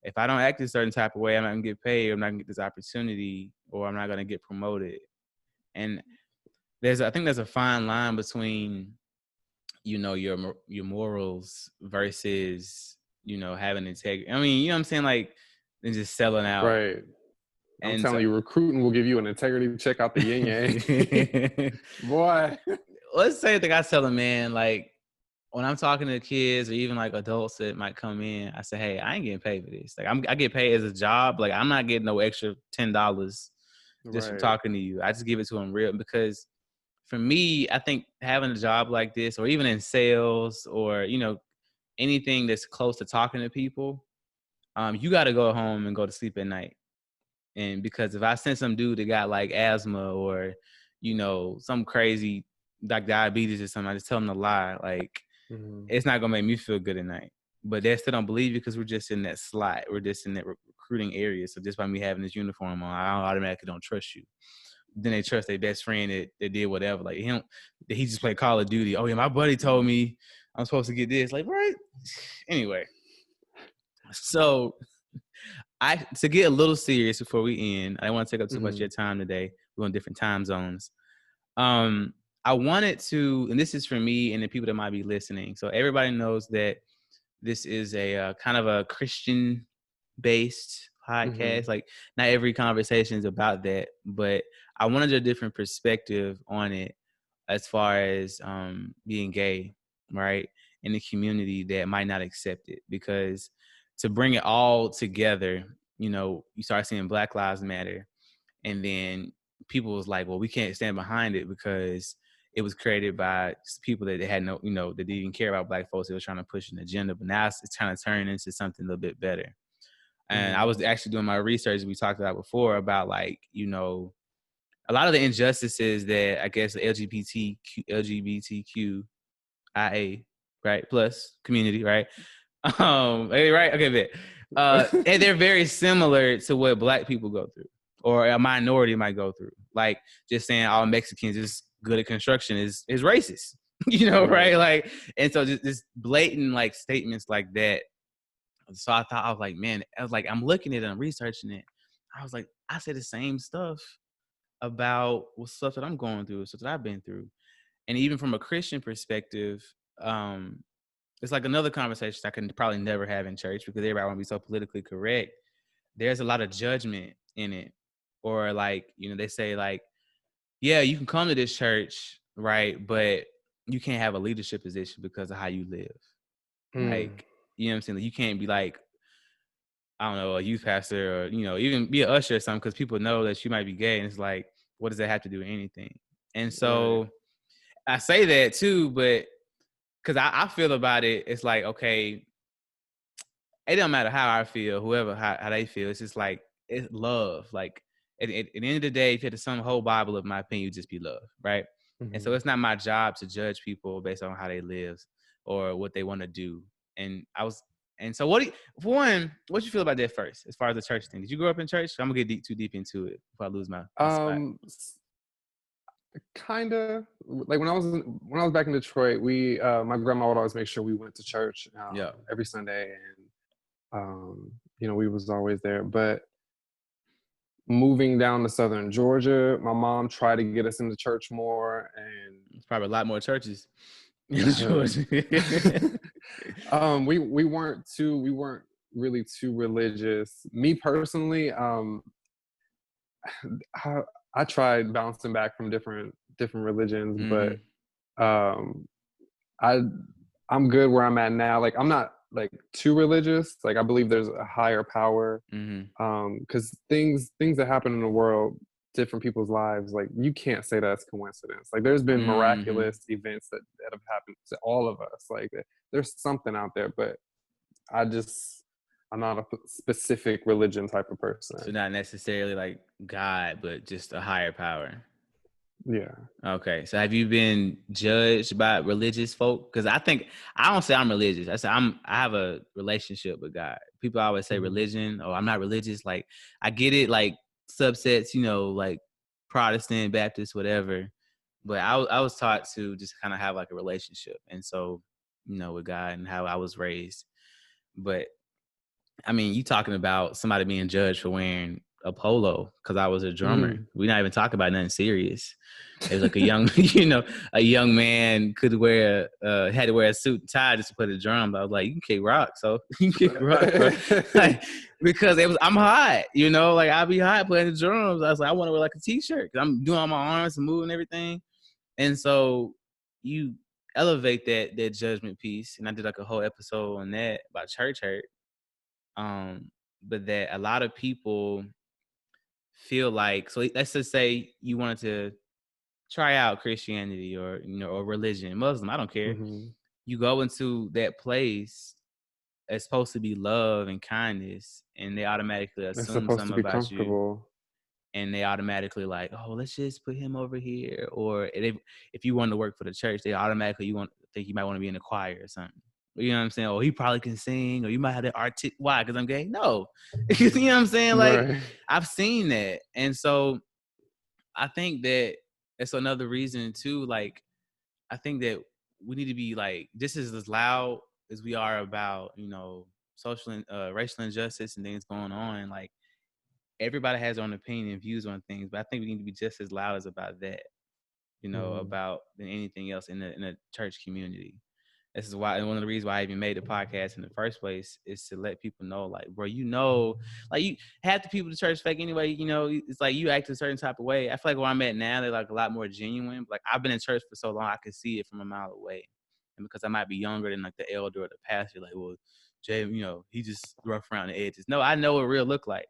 if I don't act a certain type of way, I'm not gonna get paid, or I'm not gonna get this opportunity, or I'm not gonna get promoted. And I think there's a fine line between, your morals versus, having integrity. I mean, you know what I'm saying? Like, than just selling out. Right. I'm And so, telling you, recruiting will give you an integrity check out the yin yang. Boy. let's say the guy telling, man, like when I'm talking to kids or even like adults that might come in, I say, hey, I ain't getting paid for this. Like I get paid as a job. Like I'm not getting no extra $10 just from Right. talking to you. I just give it to them real, because for me, I think having a job like this, or even in sales, or anything that's close to talking to people, you got to go home and go to sleep at night. And because if I send some dude that got like asthma or some crazy like diabetes or something, I just tell him to lie. Like it's not gonna make me feel good at night. But they still don't believe you because we're just in that slot. We're just in that recruiting area. So just by me having this uniform on, I automatically don't trust you. Then they trust their best friend that did whatever. Like he just played Call of Duty. Oh yeah, my buddy told me I'm supposed to get this. Like, right? Anyway, so to get a little serious before we end, I don't want to take up too much of your time today. We're on different time zones. I wanted to, and this is for me and the people that might be listening. So everybody knows that this is a kind of a Christian based podcast. Like not every conversation is about that, but I wanted a different perspective on it as far as being gay, right? In the community that might not accept it, because to bring it all together, you start seeing Black Lives Matter, and then people was like, well, we can't stand behind it because it was created by people that they had no, that didn't even care about Black folks. They were trying to push an agenda, but now it's trying to turn into something a little bit better. And I was actually doing my research, we talked about before, about like, a lot of the injustices that I guess the LGBTQIA, right, plus community, right? Right, okay, but and they're very similar to what Black people go through, or a minority might go through. Like just saying all Mexicans is good at construction is racist, right? Like, and so just blatant like statements like that. So I thought, I was like, man, I was like, I'm looking at it, I'm researching it. I was like, I say the same stuff about stuff that I'm going through, stuff that I've been through. And even from a Christian perspective, it's like another conversation I can probably never have in church because everybody want to be so politically correct. There's a lot of judgment in it. Or like, they say like, yeah, you can come to this church, right? But you can't have a leadership position because of how you live. Like, you know what I'm saying? Like, you can't be like, I don't know, a youth pastor or, even be an usher or something because people know that you might be gay. And it's like, what does that have to do with anything? And so I say that too, but because I feel about it, it's like, okay, it don't matter how I feel, whoever, how they feel. It's just like, it's love. Like at the end of the day, if you had to sum the whole Bible of my opinion, would just be love, right? And so it's not my job to judge people based on how they live or what they want to do. And so what you feel about that first, as far as the church thing? Did you grow up in church? I'm gonna get too deep into it before I lose my spot. Kind of like when I was back in Detroit, we my grandma would always make sure we went to church Yeah. every Sunday, and we was always there. But moving down to southern Georgia, my mom tried to get us into church more, and It's probably a lot more churches in Georgia. we weren't really too religious. Me personally, I tried bouncing back from different religions, but I'm good where I'm at now. Like I'm not like too religious. Like I believe there's a higher power. Because things that happen in the world, different people's lives, like you can't say that's coincidence. Like there's been miraculous events that have happened to all of us. Like there's something out there, but I'm not a specific religion type of person. So not necessarily like God, but just a higher power. Yeah. Okay. So have you been judged by religious folk? Because I don't say I'm religious. I say I have a relationship with God. People always say religion, or I'm not religious. Like I get it, like subsets, like Protestant, Baptist, whatever. But I was taught to just kind of have like a relationship, and so with God and how I was raised. But I mean, you talking about somebody being judged for wearing a polo because I was a drummer. Mm-hmm. We not even talking about nothing serious. It was like a young, a young man could had to wear a suit and tie just to play the drums. I was like, you can kick rock, so you can kick rock, bro. Like, because I'm hot, like I'll be hot playing the drums. I was like, I want to wear like a t-shirt because I'm doing all my arms and moving everything. And so you elevate that judgment piece, and I did like a whole episode on that about church hurt. But that a lot of people feel like, so let's just say you wanted to try out Christianity or or religion, Muslim, I don't care. Mm-hmm. You go into that place, it's supposed to be love and kindness, and they automatically It's assume supposed to something be about you, comfortable. and they automatically like, oh, let's just put him over here. Or if you want to work for the church, they automatically think you might want to be in the choir or something. You know what I'm saying? Oh, he probably can sing, or you might have that why? Because I'm gay? No. You know what I'm saying? Like, Right. I've seen that. And so I think that it's another reason too. Like, I think that we need to be like just as loud as we are about, social and racial injustice and things going on. Like, everybody has their own opinion and views on things, but I think we need to be just as loud as about that, about than anything else in a church community. This is why, and one of the reasons why I even made the podcast in the first place is to let people know, like, bro, like you half the people in the church fake anyway. It's like you act a certain type of way. I feel like where I'm at now, they're like a lot more genuine. Like, I've been in church for so long, I could see it from a mile away, and because I might be younger than like the elder or the pastor, like, well, Jay, he just rough around the edges. No, I know what real look like.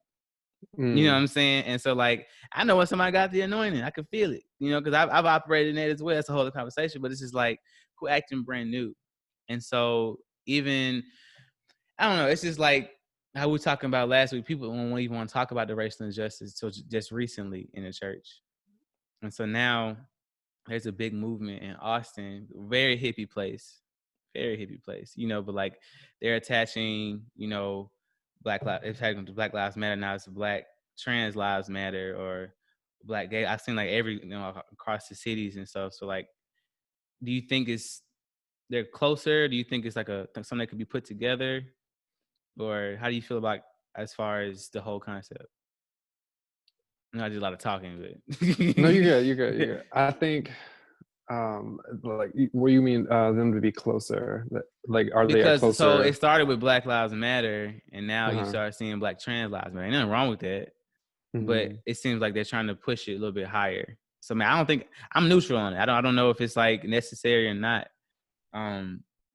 You know what I'm saying? And so, like, I know when somebody got the anointing, I can feel it, because I've operated in it as well. It's a whole other conversation, but it's just like who acting brand new. And so even, I don't know, it's just like how we were talking about last week, people don't even want to talk about the racial injustice until just recently in the church. And so now there's a big movement in Austin, very hippie place, but like they're attaching, Black Lives Matter. Now it's Black Trans Lives Matter or Black Gay. I've seen like across the cities and stuff. So like, do you think they're closer? Do you think it's like something that could be put together? Or how do you feel about as far as the whole concept? I did a lot of talking, but No, you're good. I think, like, what do you mean, them to be closer? Like, are they a because so it closer? started with Black Lives Matter, and now you Uh-huh. start seeing Black Trans Lives Matter. Ain't nothing wrong with that, but Mm-hmm. it seems like they're trying to push it a little bit higher. So, man, I don't think I'm neutral on it. I don't know if it's like necessary or not.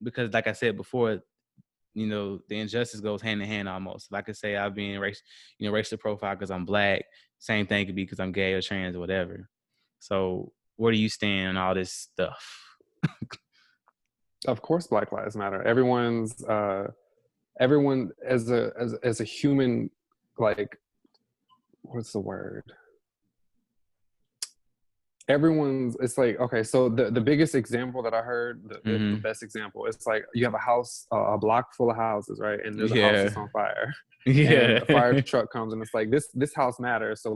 Because like I said before, the injustice goes hand in hand almost. If I could say I've been racially profiled because I'm Black, same thing could be because I'm gay or trans or whatever. So where do you stand on all this stuff? Of course, Black Lives Matter. Everyone as a human, like, what's the word? It's like, okay, so the biggest example that I heard, the best example, it's like you have a house, a block full of houses, right? And there's a house that's on fire. And a fire truck comes and it's like, this house matters, so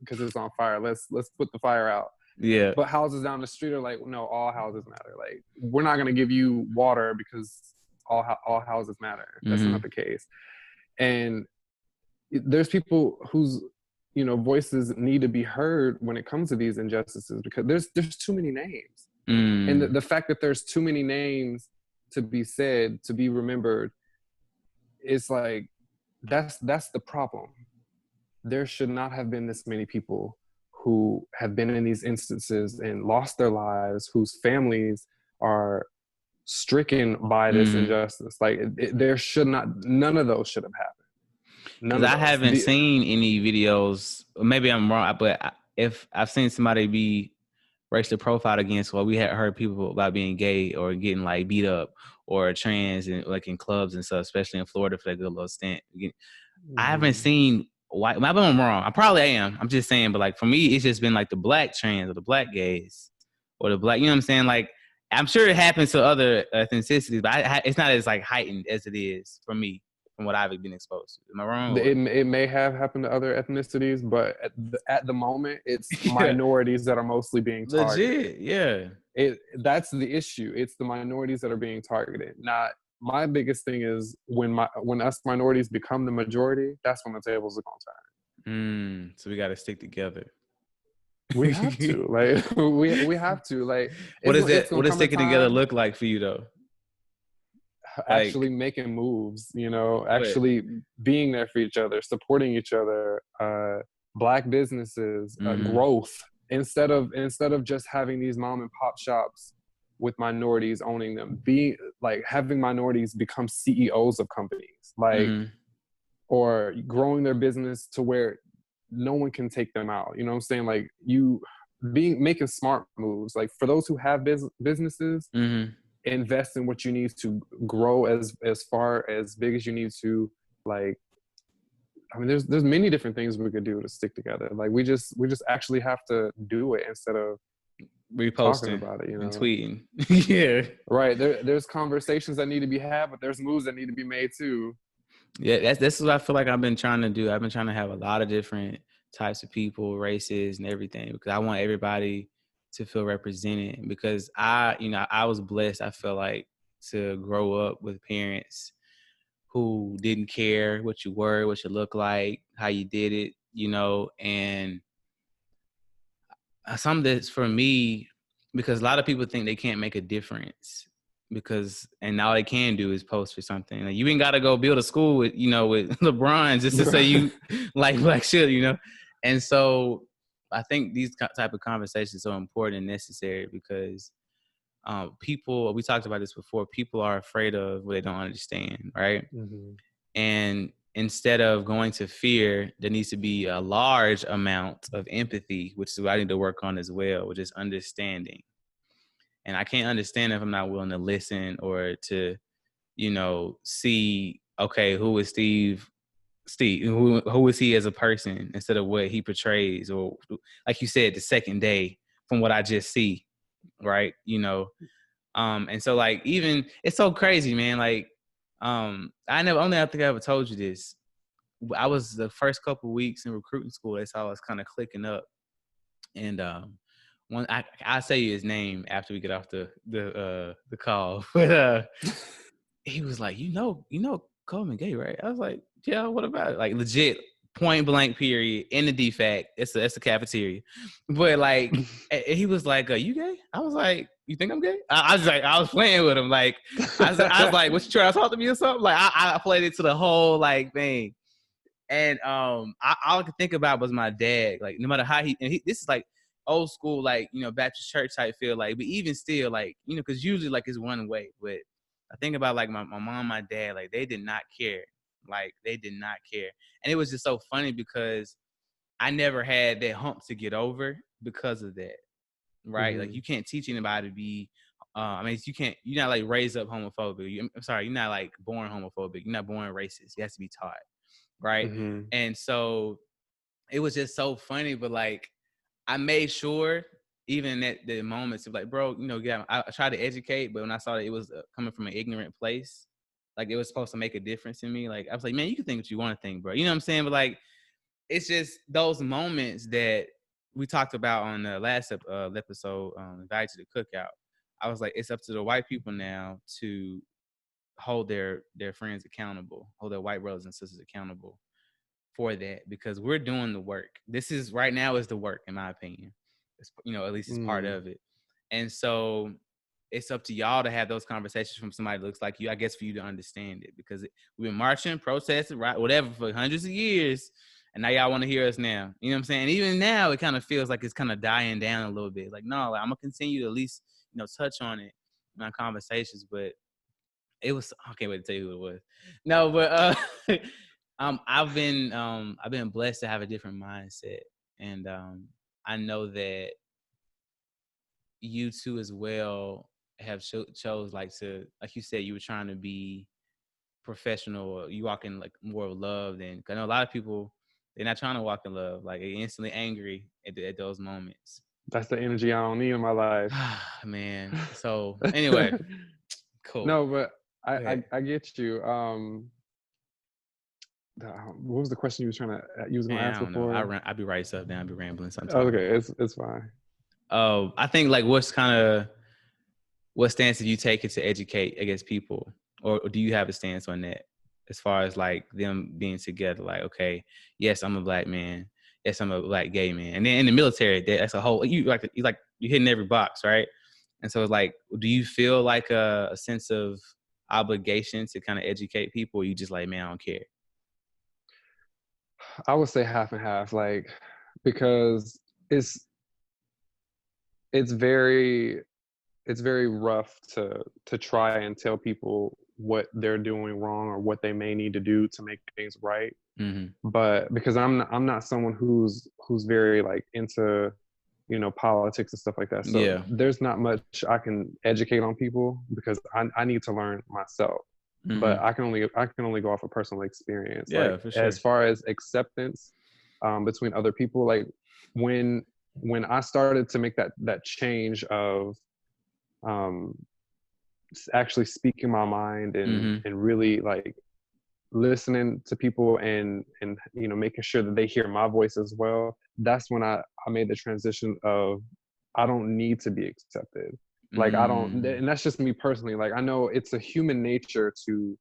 because it's on fire, let's put the fire out. Yeah. But houses down the street are like, no, all houses matter. Like, we're not going to give you water because all houses matter. That's not the case. And there's people whose voices need to be heard when it comes to these injustices, because there's too many names. And the fact that there's too many names to be said, to be remembered, it's like, that's the problem. There should not have been this many people who have been in these instances and lost their lives, whose families are stricken by this injustice. Like, none of those should have happened. Because I haven't seen any videos, maybe I'm wrong, but if I've seen somebody be racially profiled against, well, we had heard people about being gay or getting like beat up or trans and like in clubs and stuff, especially in Florida for that good little stint. I haven't seen white. Maybe I'm wrong. I probably am. I'm just saying, but like for me, it's just been like the Black trans or the Black gays or the Black. You know what I'm saying? Like, I'm sure it happens to other ethnicities, but it's not as like heightened as it is for me from what I've been exposed to. Am I wrong? It may have happened to other ethnicities, but at the moment, it's minorities that are mostly being targeted. Legit, yeah. That's the issue. It's the minorities that are being targeted. Not my biggest thing is when us minorities become the majority, that's when the tables are gonna turn. So we got to stick together. We have to, like, we have to, like, it's What gonna does come a sticking together time. look like for you though? Actually Like making moves, what? actually being there for each other, supporting each other, Black businesses, Mm-hmm. growth, instead of just having these mom and pop shops with minorities owning them, being like having minorities become CEOs of companies, like, Mm-hmm. or growing their business to where no one can take them out. You know what I'm saying? Like, you being making smart moves, like for those who have businesses, Mm-hmm. invest in what you need to grow as far as big as you need to. Like, I mean, there's many different things we could do to stick together. Like, we just actually have to do it instead of talking Reposting about it, and tweeting. Yeah. right? There's conversations that need to be had, but there's moves that need to be made too. Yeah, that's what I feel like I've been trying to do. I've been trying to have a lot of different types of people, races, and everything because I want everybody to feel represented. Because I was blessed. I feel like to grow up with parents who didn't care what you were, what you look like, how you did it, and some of this for me because a lot of people think they can't make a difference and all they can do is post for something. Like you ain't got to go build a school with with LeBron just to say you like black shit, and so I think these type of conversations are so important and necessary because people, we talked about this before, people are afraid of what they don't understand, right? Mm-hmm. And instead of going to fear, there needs to be a large amount of empathy, which is what I need to work on as well, which is understanding. And I can't understand if I'm not willing to listen or to, see, okay, who is Steve? Who is he as a person instead of what he portrays, or like you said, the second day from what I just see, right? And so like even it's so crazy, man. Like I think I ever told you this. I was the first couple of weeks in recruiting school. That's how I was kind of clicking up. And one I'll say you his name after we get off the call. But he was like, Coleman gay, right? I was like, yeah, what about it? Like legit point blank period in the DFAC. It's a cafeteria. But like he was like, you gay? I was like, you think I'm gay? I was like, I was playing with him. Like I was like, what you trying to talk to me or something? Like I played it to the whole like thing. And all I could think about was my dad. Like no matter how this is like old school, like Baptist church type feel. Like, but even still, like because usually like it's one way. But I think about like my mom, my dad, like they did not care. Like they did not care, and it was just so funny because I never had that hump to get over because of that. Right? Like Mm-hmm. you can't teach anybody to be. I mean, you're not like raised up homophobic. I'm sorry, you're not like born homophobic. You're not born racist. It has to be taught. Right. Mm-hmm. And so it was just so funny, but like I made sure even at the moments of like, bro, yeah, I tried to educate, but when I saw that it was coming from an ignorant place, like it was supposed to make a difference in me. Like I was like, man, you can think what you want to think, bro. You know what I'm saying? But like, it's just those moments that we talked about on the last episode, Invited to the Cookout. I was like, it's up to the white people now to hold their friends accountable, hold their white brothers and sisters accountable for that because we're doing the work. This is right now is the work, in my opinion. It's, at least it's part of it. And so it's up to y'all to have those conversations from somebody that looks like you, I guess, for you to understand it because we've been marching, protesting, right, whatever for hundreds of years. And now y'all want to hear us now. You know what I'm saying? Even now, it kind of feels like it's kind of dying down a little bit. Like, no, like, I'm going to continue to at least, touch on it in our conversations. But it was, I can't wait to tell you who it was. No, but I've been blessed to have a different mindset, and I know that you too as well have chose like you said, you were trying to be professional, or you walk in like more of love than. Cause I know a lot of people, they're not trying to walk in love, like they're instantly angry at those moments. That's the energy I don't need in my life. Man. So anyway, cool. No, but Go ahead. I get you. What was the question you was gonna Man, ask I don't know. before? I'll be right stuff down. I'll be rambling Oh, sometimes. okay, it's fine. I think like what stance do you take to educate, I guess, people, or do you have a stance on that? as far as like them being together. Like, okay, yes, I'm a black man. Yes, I'm a black gay man. And then in the military, that's a whole you hitting every box, right? And so it's like, do you feel like a sense of obligation to kind of educate people, or you just like, man, I don't care? I would say half and half, like, because it's it's very it's very rough to try and tell people what they're doing wrong or what they may need to do to make things right. Mm-hmm. But because I'm not someone who's very like into, politics and stuff like that. So Yeah. there's not much I can educate on people because I need to learn myself. But Mm-hmm. I can only go off of personal experience. Like Yeah, for as sure. far as acceptance between other people, like when when I started to make that change of um, actually speaking my mind and Mm-hmm. really like listening to people and making sure that they hear my voice as well, that's when I made the transition of I don't need to be accepted. Like I don't, Mm. and that's just me personally. Like I know it's a human nature to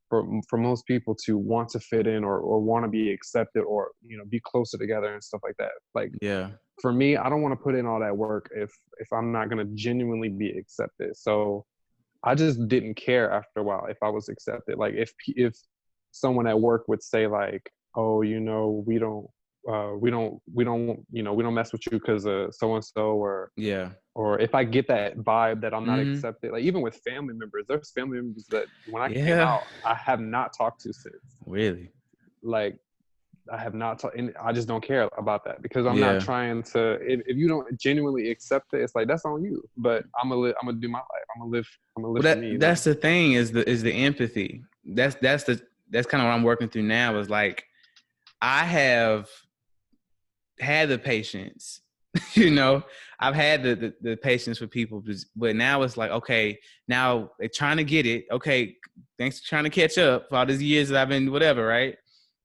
for most people to want to fit in or want to be accepted or be closer together and stuff like that. Like Yeah. for me, I don't want to put in all that work if I'm not going to genuinely be accepted. So I just didn't care after a while if I was accepted. Like if someone at work would say like, "Oh, we don't mess with you because so and so," Yeah. or if I get that vibe that I'm not Mm-hmm. accepted. Like even with family members, there's family members that when I came Yeah. out, I have not talked to since. Really? Like I have not talked, and I just don't care about that because I'm not Yeah. trying to. If you don't genuinely accept it, it's like that's on you. But I'm gonna do my life. I'm gonna live Well, for me. that's the thing is the empathy. That's kind of what I'm working through now. Is like I have had the patience, I've had the patience for people, but now it's like, okay, now they're trying to get it. Okay, thanks for trying to catch up for all these years that I've been whatever, right?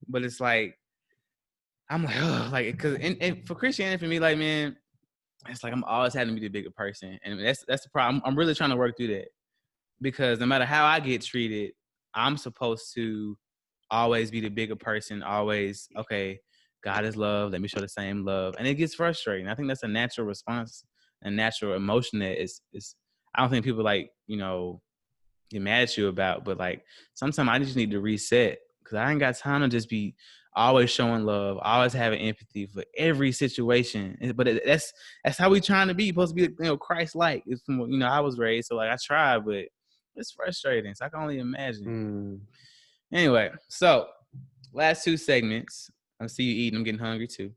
But it's like I'm like, oh, like because and for Christianity for me, like man, it's like I'm always having to be the bigger person, and that's the problem. I'm really trying to work through that because no matter how I get treated, I'm supposed to always be the bigger person. Always, okay, God is love. Let me show the same love, and it gets frustrating. I think that's a natural response, a natural emotion that is. I don't think people like get mad at you about, but like sometimes I just need to reset because I ain't got time to just be always showing love, always having empathy for every situation. But that's how we trying to be. You're supposed to be Christ-like. It's from I was raised, so like I try, but it's frustrating. So I can only imagine. Mm. Anyway, so last two segments. I see you eating. I'm getting hungry too.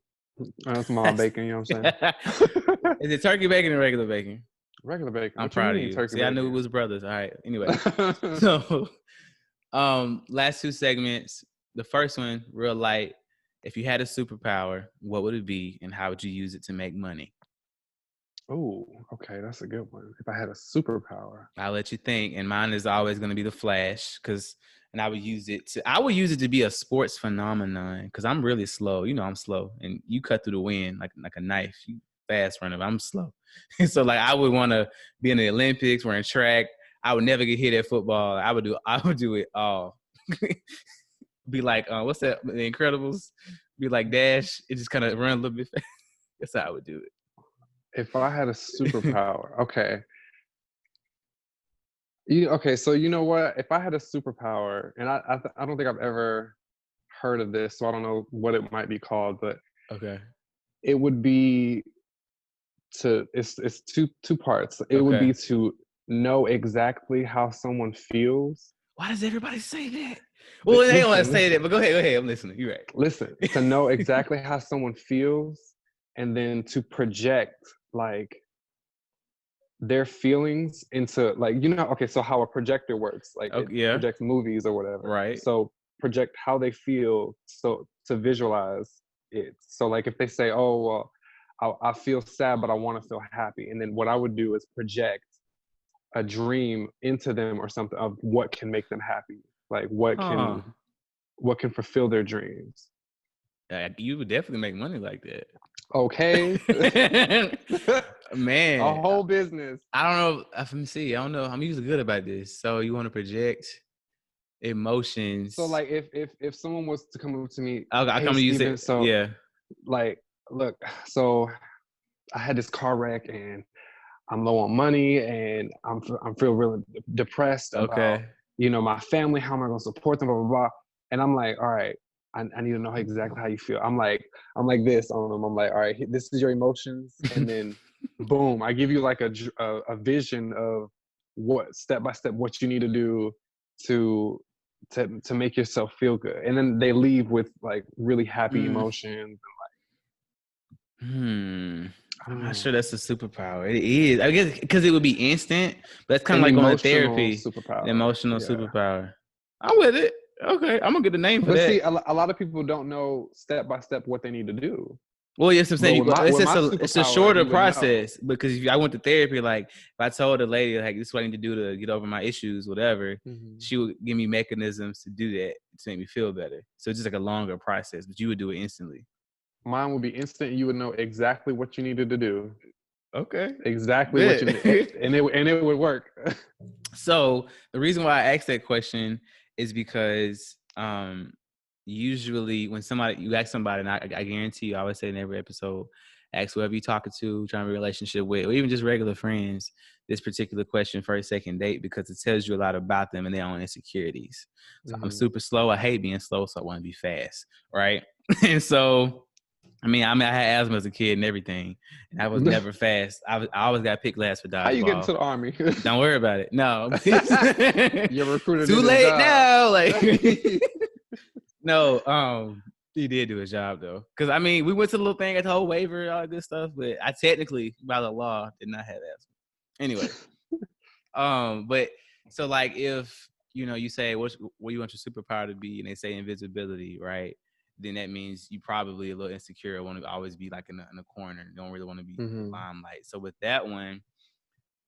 That's my bacon, you know what I'm saying? Is it turkey bacon or regular bacon? Regular bacon. I'm What you proud of mean you. turkey See, I knew it bacon? was brothers. All right. Anyway, so last two segments. The first one, real light. If you had a superpower, what would it be, and how would you use it to make money? Oh, okay, that's a good one. If I had a superpower. I'll let you think. And mine is always going to be the Flash, and I would use it to be a sports phenomenon because I'm really slow. I'm slow, and you cut through the wind like a knife. You fast runner, but I'm slow. So like I would want to be in the Olympics, or in track. I would never get hit at football. I would do it all. Be like, what's that? The Incredibles. Be like Dash. It just kind of run a little bit fast. That's how I would do If I had a it. superpower, okay. Okay, so you know what? If I had a superpower, and I don't think I've ever heard of this, so I don't know what it might be called, but Okay. it would be it's two parts. It would Okay. be to know exactly how someone feels. Why does everybody say that? Well, they don't want to Listen, say listen, that, but go ahead. Go ahead. I'm listening. You're listen. right. To know exactly how someone feels, and then to project like their feelings into like okay, so how a projector works, like it Okay. Yeah. projects movies or whatever. Right. So project how they feel so to visualize it. So like if they say, oh well, I feel sad but I want to feel happy, and then what I would do is project a dream into them or something of what can make them happy, like Huh. what can fulfill their dreams. You would definitely make money like Okay. that. A Man, whole business. I don't know. Let me see. I don't know. I'm usually good about this. So you want to project? Emotions. So like if someone was to come up to me, I'll hey come to you Steven, say, so yeah. like, look, so I had this car wreck and I'm low on money and I'm feel really depressed about, Okay. my family, how am I going to support them, blah, blah, blah. And I'm like, all right, I need to know exactly how you feel. I'm like this on them. I'm like, all right, this is your emotions. And then boom, I give you like a vision of what step by step, what you need to do to make yourself feel good. And then they leave with like really happy Mm. emotions. I I'm don't not know. sure that's a superpower. It is, I guess, because it would be instant, but that's kind of An like going to emotional therapy. An superpower. emotional Yeah. superpower. I'm with it. Okay, I'm gonna get a name for But that. see, a lot of people don't know step by step what they need to do. Well, yes, I'm But saying with my it's it's a superpower, shorter you would know. process because if I went to therapy, like if I told a lady like this is what I need to do to get over my issues, whatever, she would give me mechanisms to do that to make me feel better. So it's just like a longer process, but you would do it instantly. Mine would be instant. You would know exactly what you needed to do. Okay, Exactly what you need, good. and it would work. So the reason why I asked that question is because usually when you ask somebody, and I guarantee you, I always say in every episode, ask whoever you're talking to, trying to be a relationship with, or even just regular friends, this particular question first, second date, because it tells you a lot about them and their own insecurities. So I'm super slow. I hate being slow, so I want to be fast, right? And so I mean, I had asthma as a kid and everything, and I was never fast. I always got picked last for How you get dodgeball. into the army? Don't worry about it. No, Your recruiter too did his late job. now. Like, no, he did do his job though. Because I mean, we went to the little thing at the whole waiver, all that good stuff, but I technically, by the law, did not have asthma. Anyway, but so like if you say what you want your superpower to be, and they say invisibility, right? Then that means you probably a little insecure, want to always be like in a corner, don't really want to be in the limelight. So with that one,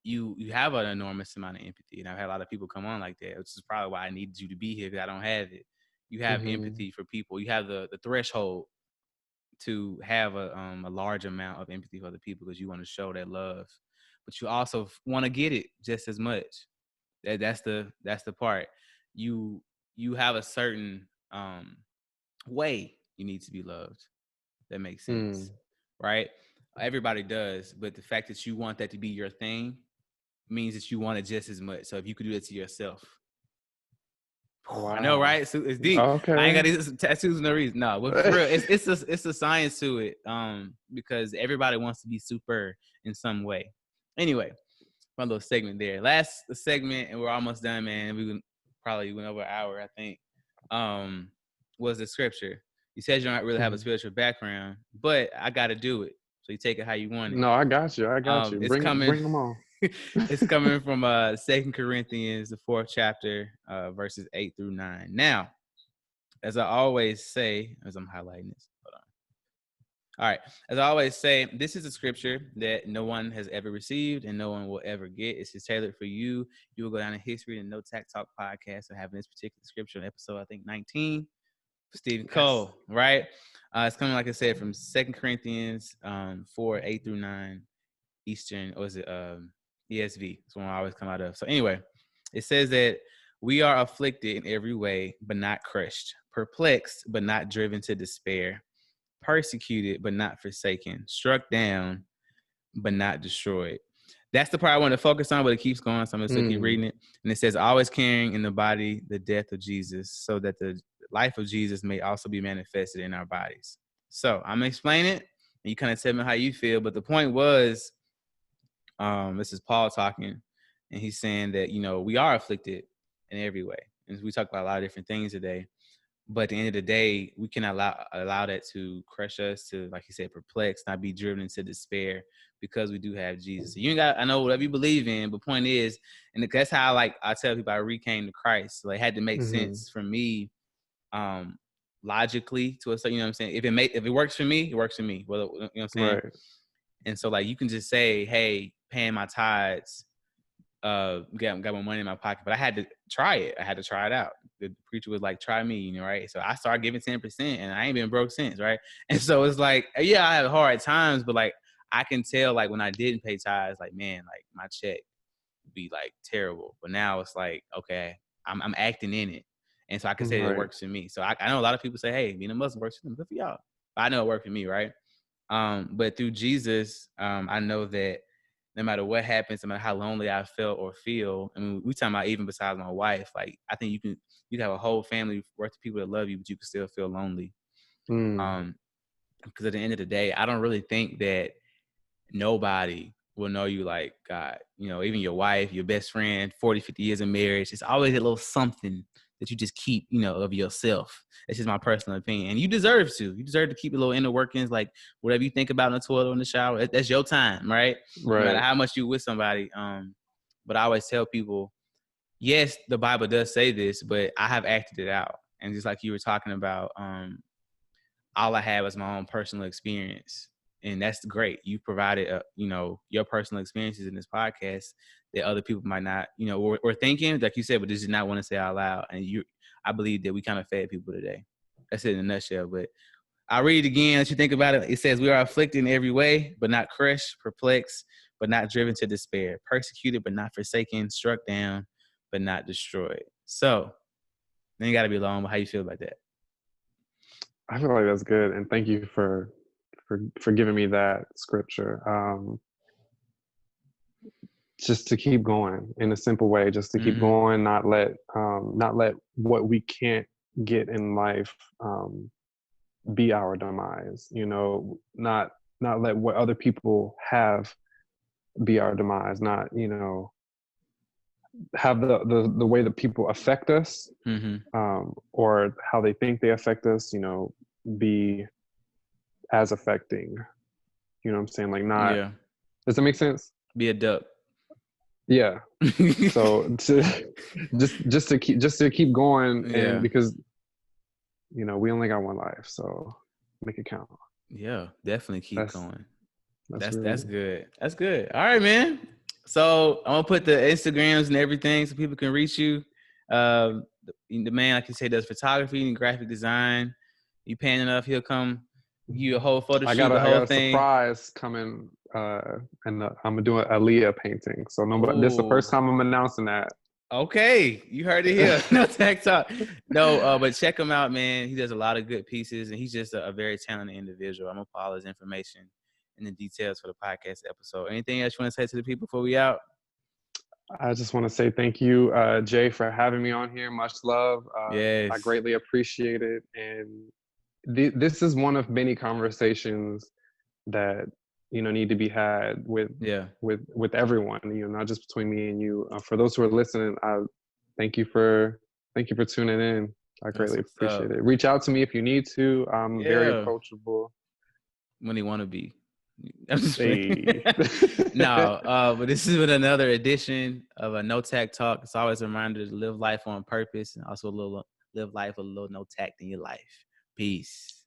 you have an enormous amount of empathy, and I've had a lot of people come on like that, which is probably why I needed you to be here because I don't have it. You have empathy for people. You have the threshold to have a large amount of empathy for other people because you want to show that love, but you also want to get it just as much. That's the part. You have a certain way you need to be loved. That makes sense, right? Everybody does, but the fact that you want that to be your thing means that you want it just as much. So if you could do it to yourself, Wow. I know, right? It's deep. Okay. I ain't got these tattoos for no reason. No, but for real, it's a science to it. Because everybody wants to be super in some way. Anyway, one little segment there. Last segment, and we're almost done, man. We probably went over an hour, I think. Was the scripture. You said you don't really have a spiritual background, but I got to do it. So you take it how you want it. No, I got you. It's coming. Bring them on. It's coming from 2 Corinthians, the 4th chapter, verses 8 through 9. Now, as I always say, as I'm highlighting this, hold on. All right. As I always say, this is a scripture that no one has ever received and no one will ever get. It's just tailored for you. You will go down in history and notacttalk podcast of having this particular scripture in episode, I think, 19. Stephen Cole, right? It's coming, like I said, from 2 Corinthians 4, 8 through 9 Eastern, or is it ESV? That's one I always come out of. So anyway, it says that we are afflicted in every way, but not crushed, perplexed, but not driven to despair, persecuted, but not forsaken, struck down, but not destroyed. That's the part I want to focus on, but it keeps going, so I'm going to keep reading it. And it says, always carrying in the body the death of Jesus, so that the life of Jesus may also be manifested in our bodies. So I'm going to explain it, and you kind of tell me how you feel. But the point was, this is Paul talking, and he's saying that, we are afflicted in every way. And we talk about a lot of different things today. But at the end of the day, we can allow that to crush us, to, like you said, perplex, not be driven into despair, because we do have Jesus. So you ain't got, I know whatever you believe in, but point is, and that's how I tell people I recame to Christ. So it had to make sense for me, logically to a certain, you know what I'm saying? If it works for me, it works for me. Well, you know what I'm saying? Right. And so like you can just say, hey, paying my tithes, got my money in my pocket, but I had to try it. I had to try it out. The preacher was like, try me, right? So I started giving 10%, and I ain't been broke since, right? And so it's like, yeah, I have hard times, but like I can tell, like when I didn't pay tithes, like man, like my check would be like terrible. But now it's like, okay, I'm acting in it. And so I can say that it works for me. So I know a lot of people say, hey, being a Muslim works for them. Good for y'all. But I know it worked for me, right? But through Jesus, I know that no matter what happens, no matter how lonely I felt or feel, I mean, we talking about even besides my wife, like I think you can have a whole family worth of people that love you, but you can still feel lonely. Because at the end of the day, I don't really think that nobody will know you like God. You know, even your wife, your best friend, 40, 50 years of marriage, it's always a little something that you just keep, you know, of yourself. It's just my personal opinion. And you deserve to. You deserve to keep a little inner workings, like whatever you think about in the toilet or in the shower. That's your time, right? No matter how much you with somebody. But I always tell people, yes, the Bible does say this, but I have acted it out. And just like you were talking about, all I had was my own personal experience. And that's great. You provided, you know, your personal experiences in this podcast that other people might not, you know, or thinking, like you said, but just not want to say out loud. And I believe that we kind of fed people today. That's it in a nutshell. But I'll read it again. Let you think about it. It says, we are afflicted in every way, but not crushed, perplexed, but not driven to despair, persecuted, but not forsaken, struck down, but not destroyed. So then you got to be alone. How you feel about that? I feel like that's good, and thank you for giving me that scripture. Just to keep going in a simple way, just to keep going, not let what we can't get in life be our demise. You know, not let what other people have be our demise. Not, you know, have the way that people affect us, or how they think they affect us, you know, be as affecting. You know what I'm saying? Like, not. Yeah. Does that make sense? Be a duck. Yeah. So just to keep going, and because, you know, we only got one life, so make it count. Yeah, definitely keep going. That's really good. That's good. All right, man. So I'm gonna put the Instagrams and everything so people can reach you. The man, like you say, does photography and graphic design. You paying enough, he'll come give you a whole photo shoot, the whole I got a thing. surprise coming, and I'm gonna do an Aaliyah painting. So nobody, this is the first time I'm announcing that. Okay, you heard it here. No tech talk. No, but check him out, man. He does a lot of good pieces, and he's just a very talented individual. I'm gonna put all his information and the details for the podcast episode. Anything else you want to say to the people before we out? I just want to say thank you, Jay, for having me on here. Much love. Yes. I greatly appreciate it. And this is one of many conversations that, you know, need to be had with everyone, you know, not just between me and you. For those who are listening, I thank you for tuning in. I greatly appreciate it. Reach out to me if you need to. I'm very approachable. When you want to be. I'm just No, but this has been another edition of a No Tact Talk. It's always a reminder to live life on purpose, and also live life with a little no tact in your life. Peace.